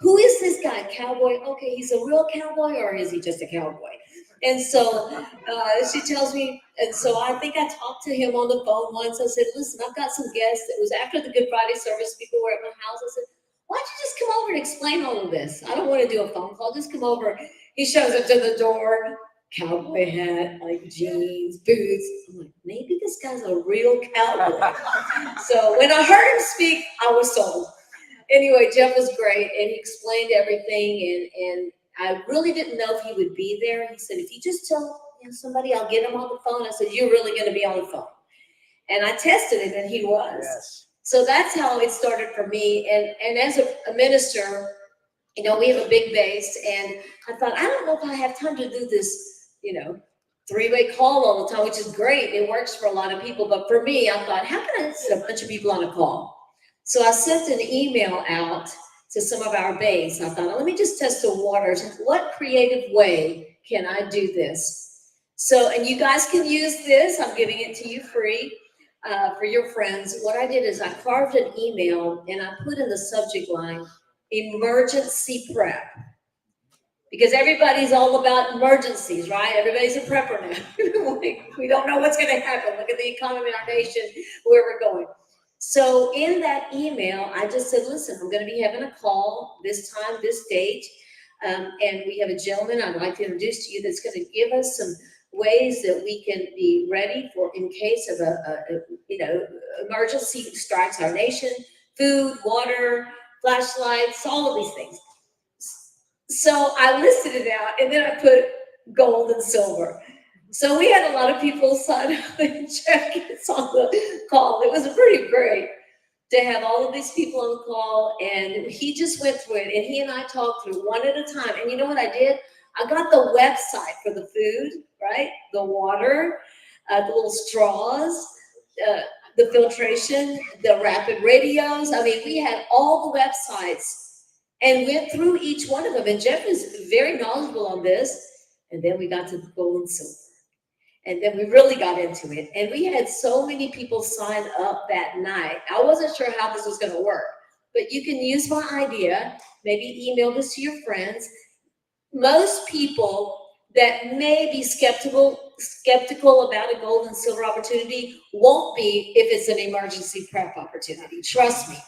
Who is this guy? Cowboy? Okay, he's a real cowboy, or is he just a cowboy? And so she tells me, and so I think I talked to him on the phone once. I said, listen, I've got some guests. It was after the Good Friday service. People were at my house. I said, why don't you just come over and explain all of this? I don't want to do a phone call. Just come over. He shows up to the door, cowboy hat, like jeans, boots. I'm like, maybe this guy's a real cowboy. So when I heard him speak, I was sold. Anyway, Jeff was great, and he explained everything, and I really didn't know if he would be there. He said, if you just tell somebody, I'll get him on the phone. I said, you're really going to be on the phone. And I tested him, and he was. Yes. So that's how it started for me. And as a minister, we have a big base, and I thought, I don't know if I have time to do this, three-way call all the time, which is great. It works for a lot of people. But for me, I thought, how can I set a bunch of people on a call? So I sent an email out to some of our base. I thought, let me just test the waters. What creative way can I do this? So, and you guys can use this. I'm giving it to you free for your friends. What I did is I carved an email and I put in the subject line, emergency prep. Because everybody's all about emergencies, right? Everybody's a prepper now. We don't know what's going to happen. Look at the economy in our nation, where we're going. So in that email, I just said, listen, I'm going to be having a call this time, this date. And we have a gentleman I'd like to introduce to you that's going to give us some ways that we can be ready for in case of emergency strikes our nation, food, water, flashlights, all of these things. So I listed it out, and then I put gold and silver. So we had a lot of people sign up and check us on the call. It was pretty great to have all of these people on the call, and he just went through it, and he and I talked through one at a time. And you know what I did? I got the website for the food, right? The water, the little straws, the filtration, the rapid radios. I mean, we had all the websites and went through each one of them. And Jeff is very knowledgeable on this. And then we got to the gold and silver. And then we really got into it. And we had so many people sign up that night. I wasn't sure how this was going to work, but you can use my idea, maybe email this to your friends. Most people that may be skeptical about a gold and silver opportunity won't be if it's an emergency prep opportunity. Trust me,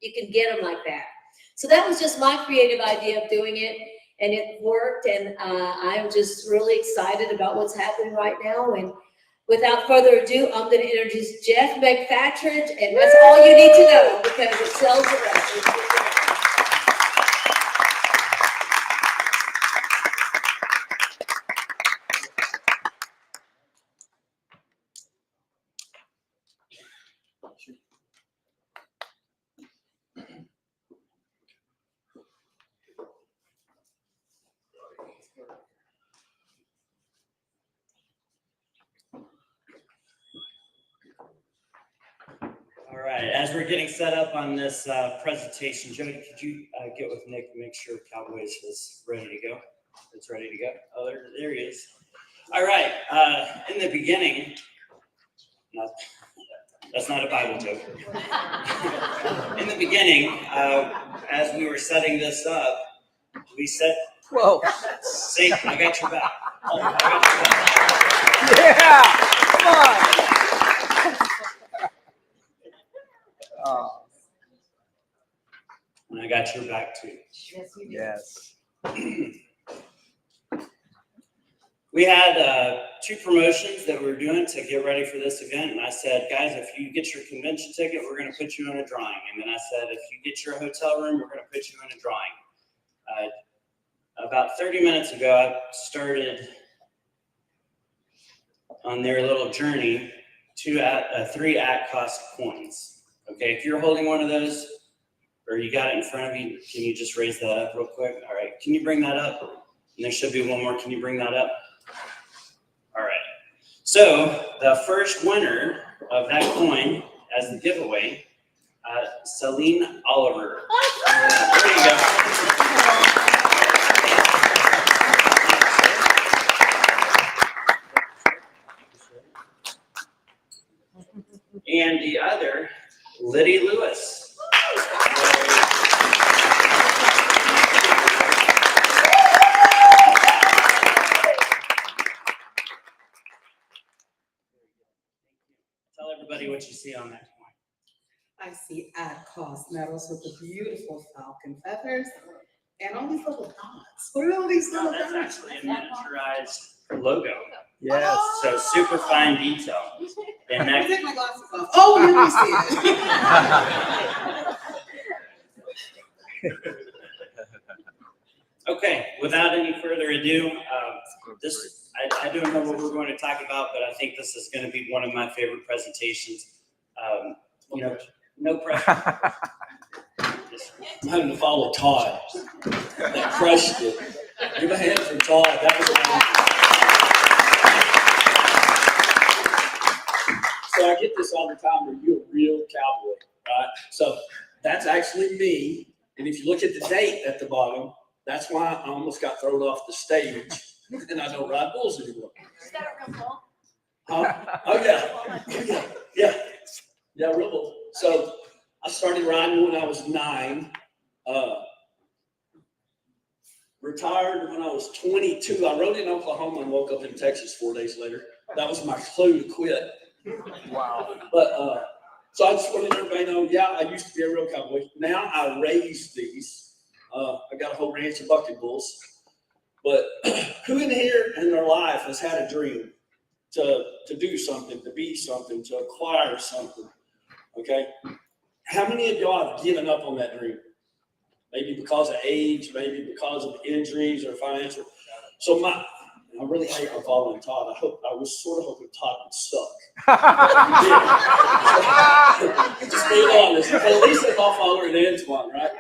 you can get them like that. So that was just my creative idea of doing it. And it worked, and I'm just really excited about what's happening right now. And without further ado, I'm going to introduce Jeff McFatridge, and that's all you need to know because it sells the rest. All right, as we're getting set up on this presentation, Jody, could you get with Nick and make sure Cowboys is ready to go? It's ready to go. Oh, there he is. All right, in the beginning, that's not a Bible joke. In the beginning, as we were setting this up, we said, Whoa. Say, I got your back. Oh, I got your back. Yeah. Come on. And I got your back too. Yes. We had 2 promotions that we were doing to get ready for this event. And I said, guys, if you get your convention ticket, we're going to put you in a drawing. And then I said, if you get your hotel room, we're going to put you in a drawing. About 30 minutes ago, I started on their little journey to 3 at-cost coins. Okay, if you're holding one of those, or you got it in front of you, can you just raise that up real quick? All right, can you bring that up? And there should be one more. Can you bring that up? All right. So the first winner of that coin as the giveaway, Celine Oliver. There you go. And the other, Liddy Lewis. Tell everybody what you see on that coin. I see at-cost medals with the beautiful falcon feathers and all these little dots. What are all these No, little that's dots? actually a miniaturized logo. Yes. So super fine detail. And Let me that, take my glasses off. Oh, let me see it. okay, without any further ado, I don't know what we're going to talk about, but I think this is going to be one of my favorite presentations. No pressure. I'm having to follow Todd. That crushed it. Give a hand for Todd. That was amazing. So I get this all the time. Are you a real cowboy? Right? So that's actually me. And if you look at the date at the bottom, that's why I almost got thrown off the stage and I don't ride bulls anymore. Is that a real bull? Huh? Oh yeah. Yeah, real bull. So I started riding when I was 9. Retired when I was 22. I rode in Oklahoma and woke up in Texas 4 days later. That was my clue to quit. Wow. But so I just wanted everybody to know, yeah, I used to be a real cowboy. Now I raise these. I got a whole ranch of bucking bulls. But who in here in their life has had a dream to do something, to be something, to acquire something? Okay. How many of y'all have given up on that dream? Maybe because of age, maybe because of injuries or financial. So I really hate on following Todd. I was sort of hoping Todd would suck. Just being honest. But at least if I'll follow an Antoine, right?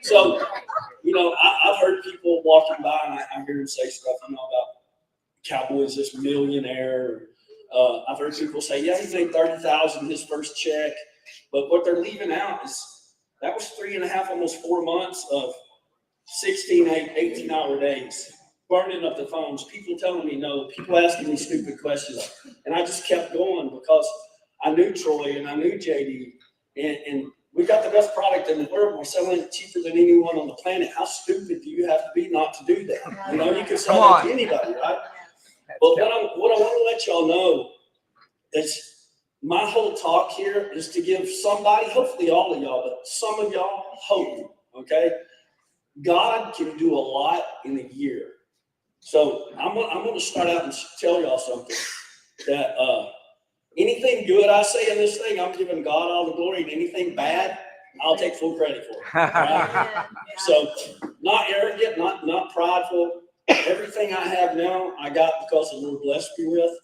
So, I've heard people walking by and I hear them say stuff, about Cowboys, this millionaire. I've heard people say, yeah, he made $30,000 his first check. But what they're leaving out is that was 3.5, almost 4 months of 16, 18-hour days, burning up the phones, people telling me no, people asking me stupid questions. And I just kept going because I knew Troy and I knew JD, and we got the best product in the world. We're selling it cheaper than anyone on the planet. How stupid do you have to be not to do that? You can sell that to anybody, right? But what I want to let y'all know is my whole talk here is to give somebody, hopefully all of y'all, but some of y'all, hope, okay? God can do a lot in a year. So I'm going to start out and tell y'all something, that anything good I say in this thing, I'm giving God all the glory, and anything bad, I'll take full credit for it. Right? So not arrogant, not prideful. Everything I have now, I got because the Lord blessed me with.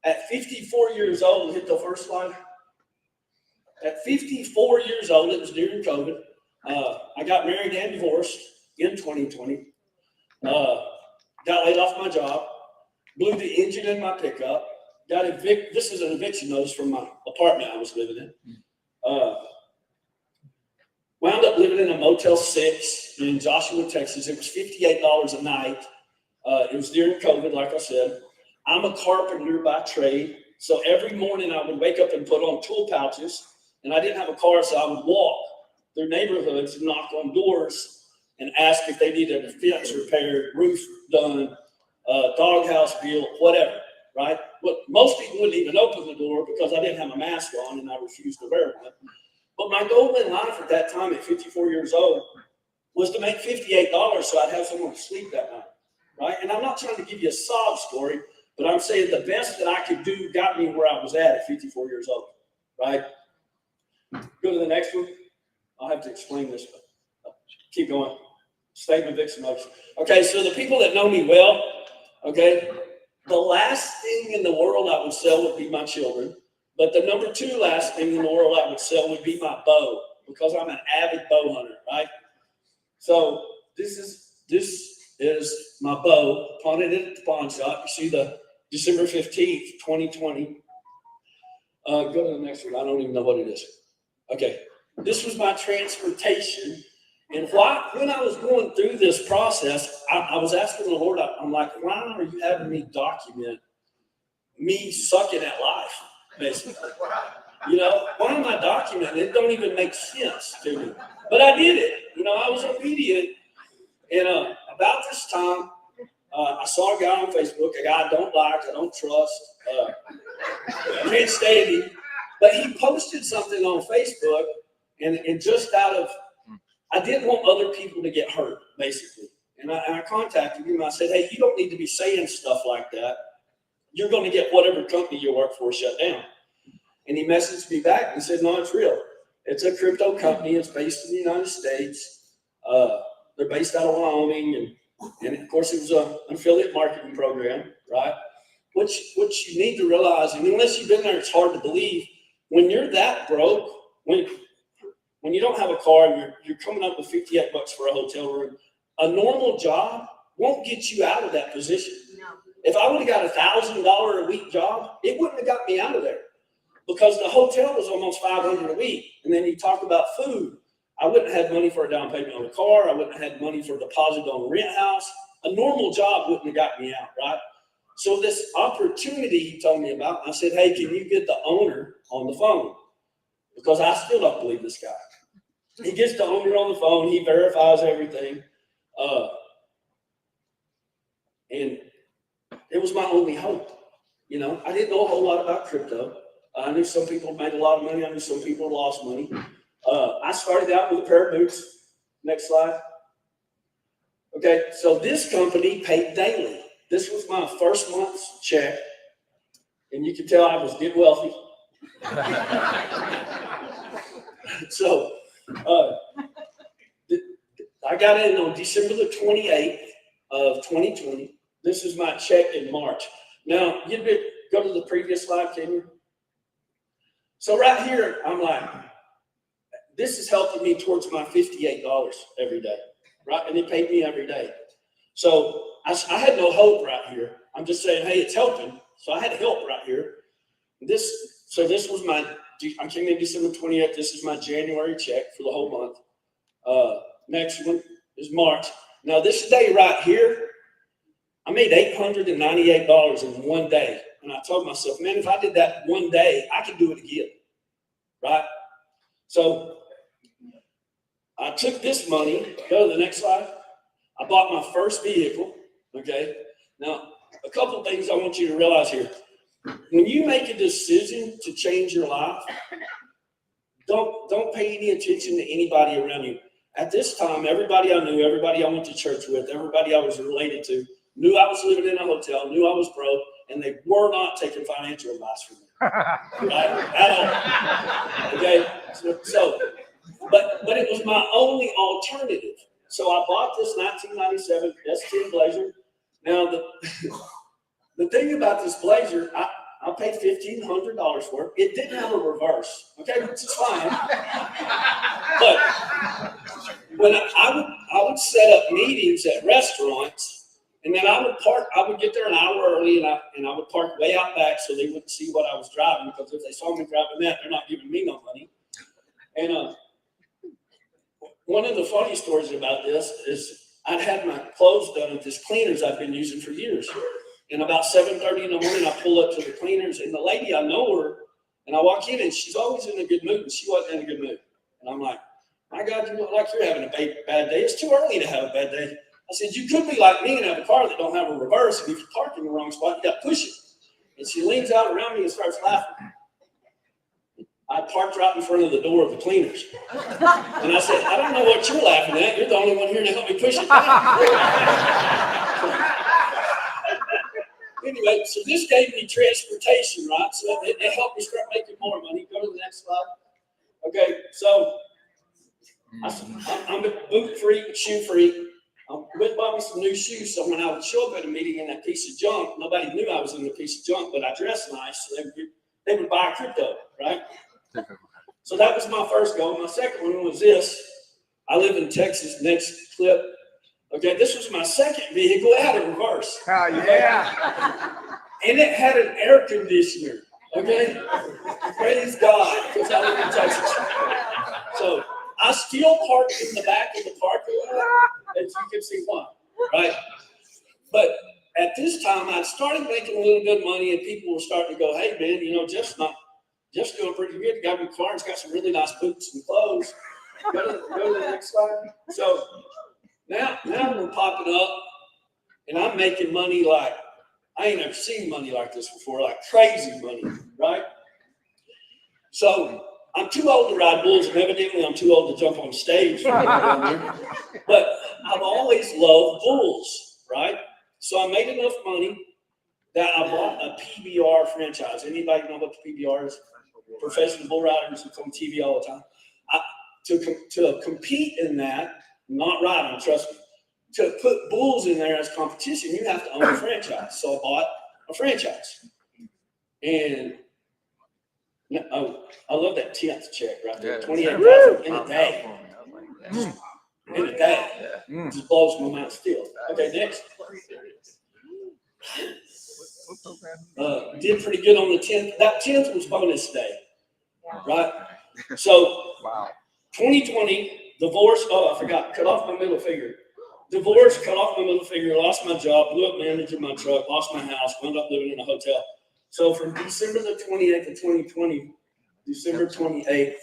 At 54 years old, hit the first slide. At 54 years old, it was during COVID. I got married and divorced in 2020. Got laid off my job. Blew the engine in my pickup. Got evicted. This is an eviction notice from my apartment I was living in. Wound up living in a Motel 6 in Joshua, Texas. It was $58 a night. It was during COVID, like I said. I'm a carpenter by trade, so every morning I would wake up and put on tool pouches, and I didn't have a car, so I would walk through neighborhoods and knock on doors and ask if they needed a fence repaired, roof done, doghouse built, whatever, right? But most people wouldn't even open the door because I didn't have a mask on and I refused to wear one. But my goal in life at that time, at 54 years old, was to make $58 so I'd have somewhere to sleep that night, right? And I'm not trying to give you a sob story, but I'm saying the best that I could do got me where I was at 54 years old, right? Go to the next one. I'll have to explain this, but keep going. Statement, Vixen notes. Okay, so the people that know me well, okay, the last thing in the world I would sell would be my children, but the number 2 last thing in the world I would sell would be my bow, because I'm an avid bow hunter, right? So this is my bow. Pawned it at the pawn shop. You see the December 15th, 2020. Go to the next one. I don't even know what it is. Okay. This was my transportation. And when I was going through this process, I was asking the Lord, I'm like, why are you having me document me sucking at life, basically? You know, why am I documenting? It don't even make sense to me. But I did it. You know, I was obedient. And about this time, I saw a guy on Facebook, a guy I don't like, I don't trust, I can't stand him. But he posted something on Facebook, and just out of, I didn't want other people to get hurt, basically. And I contacted him. I said, hey, you don't need to be saying stuff like that. You're going to get whatever company you work for shut down. And he messaged me back and said, no, it's real. It's a crypto company. It's based in the United States. They're based out of Wyoming. And of course, it was an affiliate marketing program, right? What you need to realize, and unless you've been there, it's hard to believe. When you're that broke, when you don't have a car and you're coming up with $58 for a hotel room, a normal job won't get you out of that position. No. If I would have got $1,000 a week job, it wouldn't have got me out of there, because the hotel was almost $500 a week. And then you talk about food. I wouldn't have had money for a down payment on a car. I wouldn't have had money for a deposit on a rent house. A normal job wouldn't have got me out, right? So this opportunity he told me about, I said, hey, can you get the owner on the phone? Because I still don't believe this guy. He gets the owner on the phone. He verifies everything. And it was my only hope. You know, I didn't know a whole lot about crypto. I knew some people made a lot of money. I knew some people lost money. I started out with a pair of boots. Next slide. Okay, so this company paid daily. This was my first month's check. And you can tell I was getting wealthy. So I got in on December the 28th of 2020. This is my check in March. Now, you'd go to the previous slide, can you? So right here, I'm like, this is helping me towards my $58 every day, right? And it paid me every day. So I had no hope right here. I'm just saying, hey, it's helping. So I had help right here. This was I came in December 28th. This is my January check for the whole month. Next one is March. Now this day right here, I made $898 in one day. And I told myself, man, if I did that one day, I could do it again, right? So I took this money, go to the next slide. I bought my first vehicle, okay? Now, a couple things I want you to realize here. When you make a decision to change your life, don't pay any attention to anybody around you. At this time, everybody I knew, everybody I went to church with, everybody I was related to, knew I was living in a hotel, knew I was broke, and they were not taking financial advice from me, right? At all. Okay? But it was my only alternative. So I bought this 1997 S10 Blazer. Now, the thing about this Blazer, I paid $1,500 for it. It didn't have a reverse, okay, which is fine. But when I would set up meetings at restaurants, and then I would get there an hour early, and I would park way out back so they wouldn't see what I was driving, because if they saw me driving that, they're not giving me no money. And one of the funny stories about this is I'd had my clothes done at this cleaners I've been using for years. And about 7:30 in the morning, I pull up to the cleaners, and the lady, I know her, and I walk in, and she's always in a good mood, and she wasn't in a good mood. And I'm like, my God, you look like you're having a bad day. It's too early to have a bad day. I said, you could be like me and have a car that don't have a reverse, and if you park in the wrong spot, you got to push it. And she leans out around me and starts laughing. I parked right in front of the door of the cleaners. And I said, I don't know what you're laughing at. You're the only one here to help me push it down. Anyway, so this gave me transportation, right? So it helped me start making more money. Go to the next slide. Okay, so I'm a boot freak, shoe freak. I went buy me some new shoes, so when I would show up at a meeting in that piece of junk, nobody knew I was in the piece of junk, but I dressed nice, so they would buy crypto, right? So that was my first goal. My second one was this. I live in Texas. Next clip. Okay, this was my second vehicle. It had a reverse. Oh, yeah. And it had an air conditioner, okay? Praise God, because I live in Texas. So I still parked in the back of the parking lot, as you can see why, right? But at this time, I'd started making a little good money, and people were starting to go, hey, man, you know, Jeff's doing pretty good. The guy in the car has got some really nice boots and clothes. Go to the next slide. So now we're popping up, and I'm making money like, I ain't ever seen money like this before, like crazy money, right? So I'm too old to ride bulls, and evidently I'm too old to jump on stage. But I've always loved bulls, right? So I made enough money that I bought a PBR franchise. Anybody know what the PBR is? Professional bull riders who come on TV all the time. To compete in that, not riding, trust me, to put bulls in there as competition, you have to own a franchise. So I bought a franchise. And I love that 10th check right there, 28,000 in a day. In a day. Just blows my mind still. Okay, next. Did pretty good on the 10th. That 10th was bonus day, right? So, 2020, divorce. Oh, I forgot. Cut off my middle finger. Divorce, cut off my middle finger, lost my job, blew up managing my truck, lost my house, wound up living in a hotel. So from December the 28th of 2020, December 28th,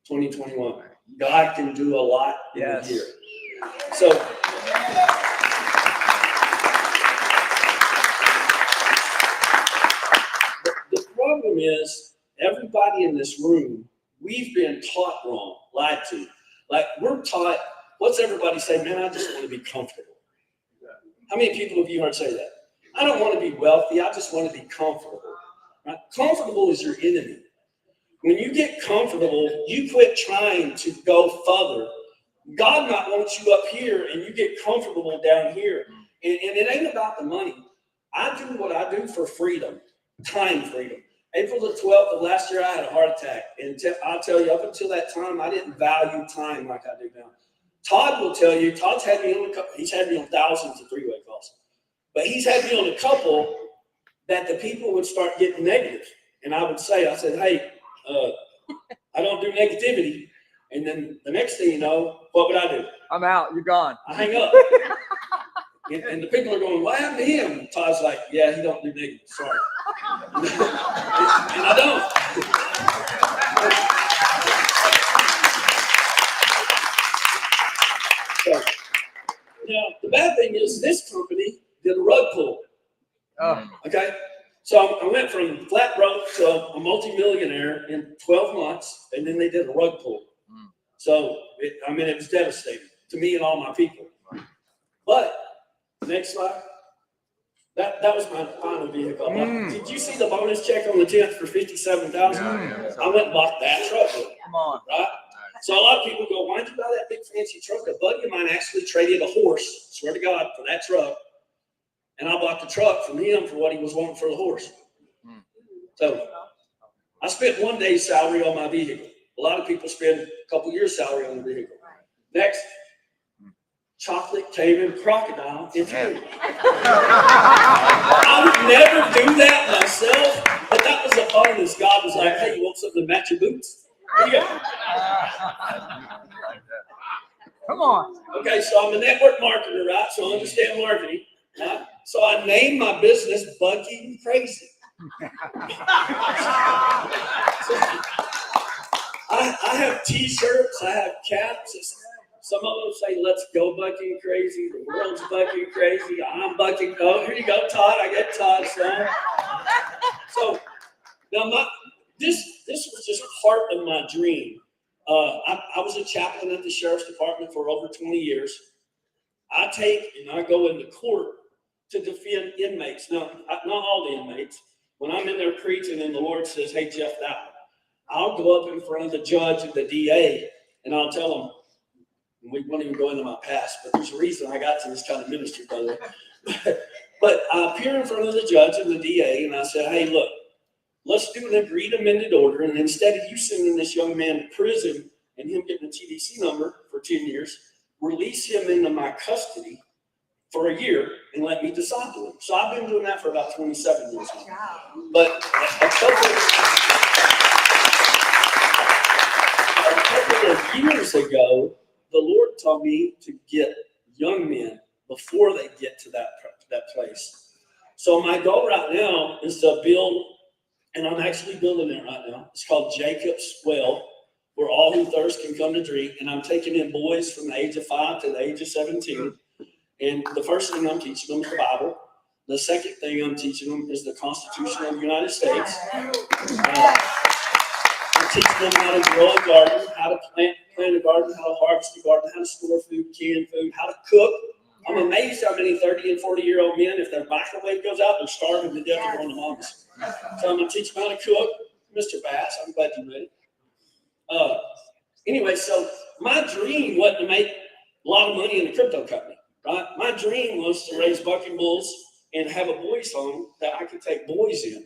2021, God can do a lot in a year. So the problem is everybody in this room, we've been taught wrong, lied to. Like we're taught, what's everybody say, man, I just want to be comfortable. How many people have you heard say that? I don't want to be wealthy, I just want to be comfortable. Right? Comfortable is your enemy. When you get comfortable, you quit trying to go further. God not wants you up here and you get comfortable down here. And it ain't about the money. I do what I do for freedom, time freedom. April the 12th of last year, I had a heart attack. And I'll tell you, up until that time, I didn't value time like I do now. Todd will tell you, Todd's had me on he's had me on thousands of three-way calls. But he's had me on a couple that the people would start getting negative. And I said, hey, I don't do negativity. And then the next thing you know, what would I do? I'm out. You're gone. I hang up. and the people are going, what happened to him? And Todd's like, yeah, he don't do negative. Sorry. And I don't. So, the bad thing is this company did a rug pull. Okay? So I went from flat broke to a multimillionaire in 12 months, and then they did a rug pull. So, it was devastating to me and all my people. But, next slide. That was my final vehicle. Did you see the bonus check on the 10th for $57,000? I went and bought that truck. Come on. Right? So a lot of people go, why'd you buy that big fancy truck? A buddy of mine actually traded a horse, swear to God, for that truck. And I bought the truck from him for what he was wanting for the horse. So I spent one day's salary on my vehicle. A lot of people spend a couple years' salary on the vehicle. Next, chocolate Cayman crocodile interior. I would never do that myself, but that was a bonus. God was like, hey, you want something to match your boots? Here you go. Come on. Okay, so I'm a network marketer, right? So I understand marketing. Right? So I named my business Bucky Crazy. I have t-shirts, I have caps. Some of them say, let's go bucking crazy. The world's bucking crazy. I'm bucking. Oh, here you go, Todd. I got Todd's son. So now this was just part of my dream. I was a chaplain at the sheriff's department for over 20 years. I go into court to defend inmates. Now, not all the inmates. When I'm in there preaching and the Lord says, hey, Jeff, I'll go up in front of the judge and the DA and I'll tell them, we won't even go into my past, but there's a reason I got to this kind of ministry, by the way. But I appear in front of the judge and the DA and I said, hey, look, let's do an agreed amended order. And instead of you sending this young man to prison and him getting a TDC number for 10 years, release him into my custody for a year and let me disciple them. So I've been doing that for about 27 years now. But a couple of years ago, the Lord told me to get young men before they get to that place. So my goal right now is to build, and I'm actually building it right now. It's called Jacob's Well, where all who thirst can come to drink. And I'm taking in boys from the age of 5 to the age of 17. And the first thing I'm teaching them is the Bible. The second thing I'm teaching them is the Constitution of the United States. I'm teaching them how to grow a garden, how to plant a garden, how to harvest a garden, how to store food, can food, how to cook. I'm amazed how many 30 and 40-year-old men, if their microwave goes out, they're starving to death and going to moms. So I'm going to teach them how to cook. Mr. Bass, I'm glad you read it. Anyway, so my dream wasn't to make a lot of money in the crypto company, right? My dream was to raise bucking bulls and have a boys' home that I could take boys in.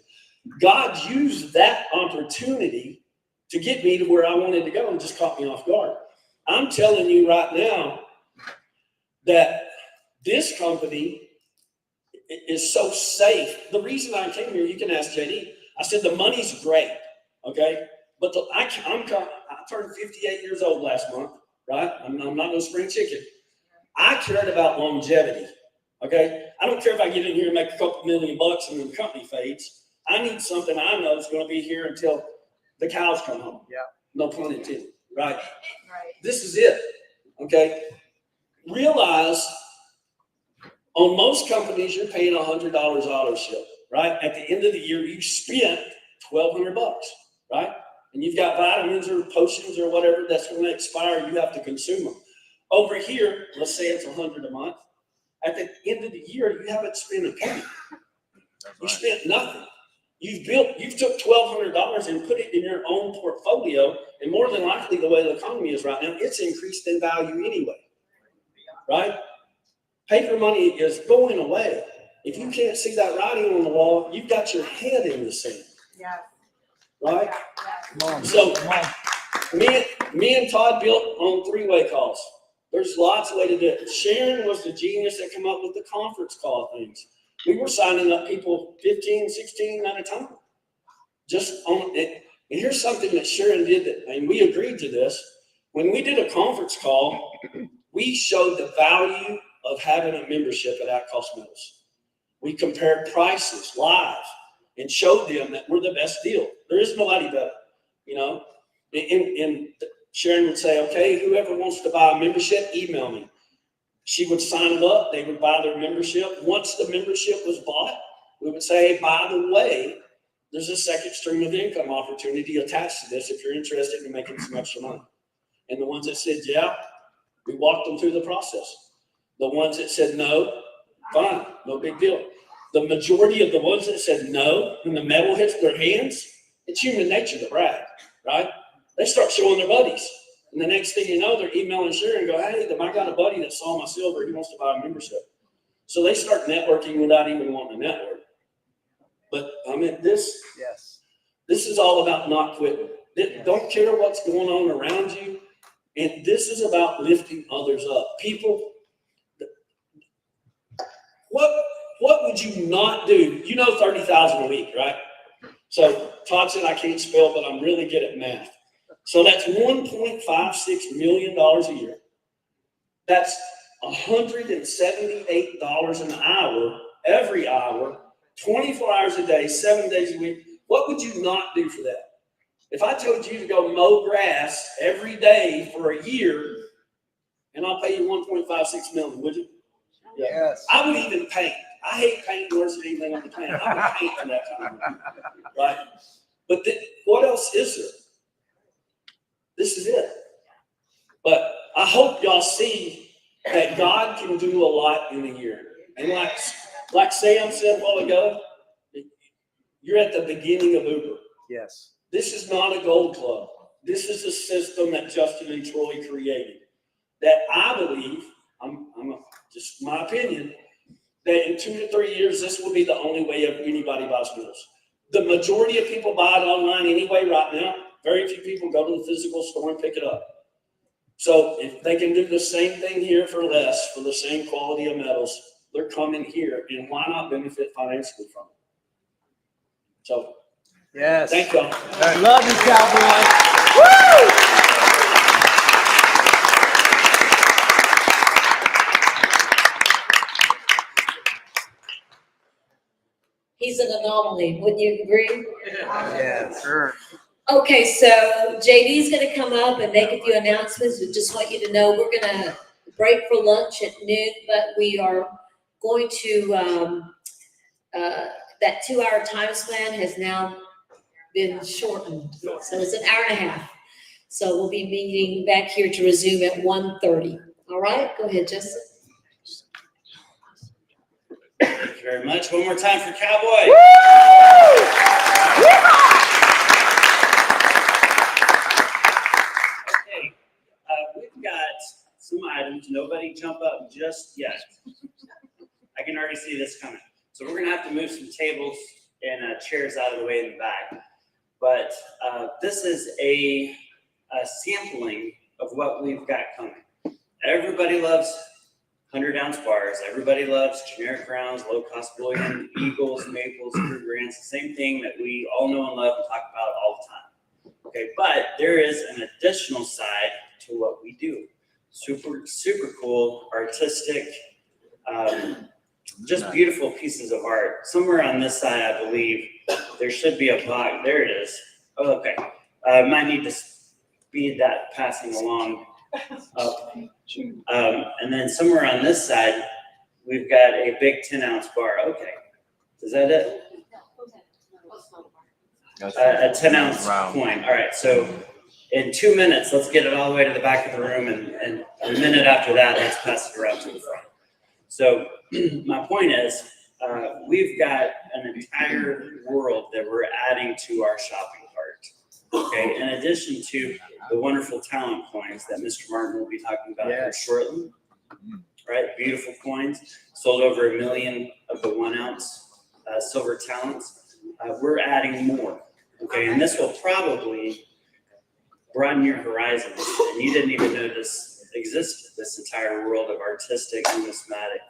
God used that opportunity to get me to where I wanted to go and just caught me off guard. I'm telling you right now that this company is so safe. The reason I came here, you can ask JD. I said the money's great, okay? But I turned 58 years old last month, right? I'm not no spring chicken. I cared about longevity, okay? I don't care if I get in here and make a couple $1 million and then the company fades. I need something I know is going to be here until the cows come home. Yeah. No pun intended, right? This is it, okay? Realize on most companies, you're paying $100 auto-ship, right? At the end of the year, you spent $1,200, right? And you've got vitamins or potions or whatever that's going to expire. You have to consume them. Over here, let's say it's $100 a month. At the end of the year, you haven't spent a penny. You spent nothing. You've took $1,200 and put it in your own portfolio, and more than likely, the way the economy is right now, it's increased in value anyway, right? Paper money is going away. If you can't see that writing on the wall, you've got your head in the sand. Yeah. Right? Come on. So Come on. me and Todd built on three-way calls. There's lots of ways to do it. Sharon was the genius that came up with the conference call things. We were signing up people 15, 16 at a time. Just on it. And here's something that Sharon did and we agreed to this. When we did a conference call, we showed the value of having a membership at At-Cost Metals. We compared prices live and showed them that we're the best deal. There is nobody better, you know. And Sharon would say, okay, whoever wants to buy a membership, email me. She would sign them up. They would buy their membership. Once the membership was bought, we would say, hey, by the way, there's a second stream of income opportunity attached to this if you're interested in making some extra money. And the ones that said, yeah, we walked them through the process. The ones that said no, fine, no big deal. The majority of the ones that said no, when the metal hits their hands, it's human nature to brag, right? They start showing their buddies. And the next thing you know, they're emailing Sharon and go, hey, I got a buddy that saw my silver. He wants to buy a membership. So they start networking without even wanting to network. But I mean, this is all about not quitting. Don't care what's going on around you. And this is about lifting others up. People, what would you not do? You know, 30,000 a week, right? So Todd said I can't spell, but I'm really good at math. So that's $1.56 million a year. That's $178 an hour, every hour, 24 hours a day, 7 days a week. What would you not do for that? If I told you to go mow grass every day for a year, and I'll pay you $1.56 million, would you? Yeah. Yes. I would even paint. I hate painting worse than anything on the planet. I would paint for that kind of money, right? But what else is there? This is it. But I hope y'all see that God can do a lot in a year. And like Sam said a while ago, you're at the beginning of Uber. Yes. This is not a gold club. This is a system that Justin and Troy created. That I believe, just my opinion, that in 2 to 3 years, this will be the only way anybody buys metals. The majority of people buy it online anyway right now. Very few people go to the physical store and pick it up. So if they can do the same thing here for less, for the same quality of metals, they're coming here, and why not benefit financially from it? So, Yes. thank y'all. Love you, Cowboy. He's an anomaly, wouldn't you agree? Yes, sir. Okay, so JD's gonna come up and make a few announcements. We just want you to know, we're gonna break for lunch at noon, but we are going to, that 2-hour time span has now been shortened. So it's an hour and a half. So we'll be meeting back here to resume at 1:30. All right, go ahead, Justin. Thank you very much. One more time for Cowboy. Okay, we've got some items. Nobody jump up just yet. I can already see this coming. So we're gonna have to move some tables and chairs out of the way in the back. But this is a sampling of what we've got coming. Everybody loves 100-ounce bars. Everybody loves generic rounds, low-cost bullion, Eagles, Maples, Krugerrands, the same thing that we all know and love and talk about all the time. Okay, but there is an additional side to what we do. Super, super cool, artistic, just beautiful pieces of art. Somewhere on this side, I believe, there should be a box. There it is. Oh, okay. Might need to speed that passing along up. And then somewhere on this side, we've got a big 10-ounce bar. Okay. Is that it? A 10-ounce coin. All right. So in 2 minutes, let's get it all the way to the back of the room. And a minute after that, let's pass it around to the front. So my point is, we've got an entire world that we're adding to our shopping cart. Okay, in addition to the wonderful talent coins that Mr. Martin will be talking about here shortly. Right, beautiful coins, sold over 1 million of the 1-ounce silver talents. We're adding more. Okay, and this will probably broaden your horizons, and you didn't even know this existed. This entire world of artistic numismatic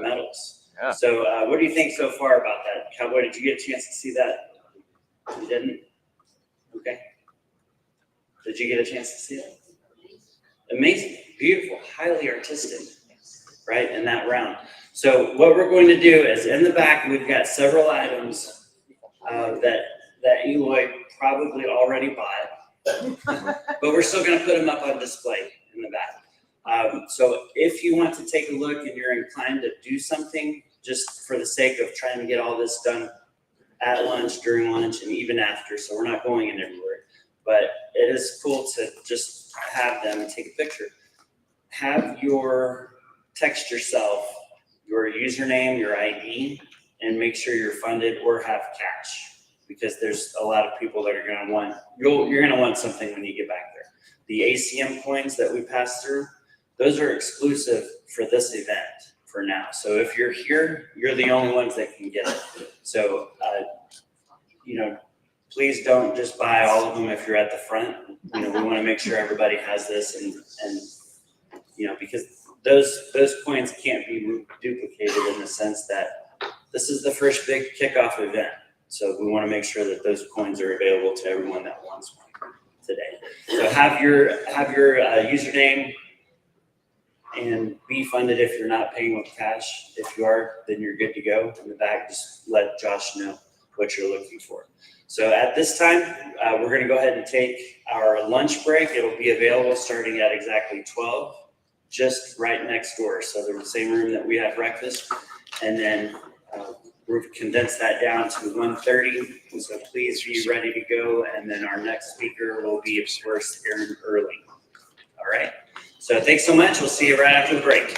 metals. Yeah. So, what do you think so far about that, Cowboy? Did you get a chance to see that? You didn't. Okay. Did you get a chance to see it? Amazing, beautiful, highly artistic, right, in that round. So what we're going to do is in the back, we've got several items that Eloy probably already bought, but we're still going to put them up on display in the back. So if you want to take a look and you're inclined to do something just for the sake of trying to get all this done at lunch, during lunch, and even after, so we're not going in everywhere. But it is cool to just have them take a picture. Text yourself your username, your ID, and make sure you're funded or have cash, because there's a lot of people that are going to want, you're going to want something when you get back there. The ACM coins that we pass through, those are exclusive for this event for now. So if you're here, you're the only ones that can get it. So, please don't just buy all of them if you're at the front. We want to make sure everybody has this and because those coins can't be duplicated in the sense that this is the first big kickoff event. So we want to make sure that those coins are available to everyone that wants one today. So have your username and be funded if you're not paying with cash. If you are, then you're good to go. In the back, just let Josh know what you're looking for. So at this time, we're going to go ahead and take our lunch break. It'll be available starting at exactly 12, just right next door. So they're in the same room that we have breakfast. And then we've condensed that down to 1:30. So please be ready to go. And then our next speaker will be, of course, Aaron Early. All right. So thanks so much. We'll see you right after the break.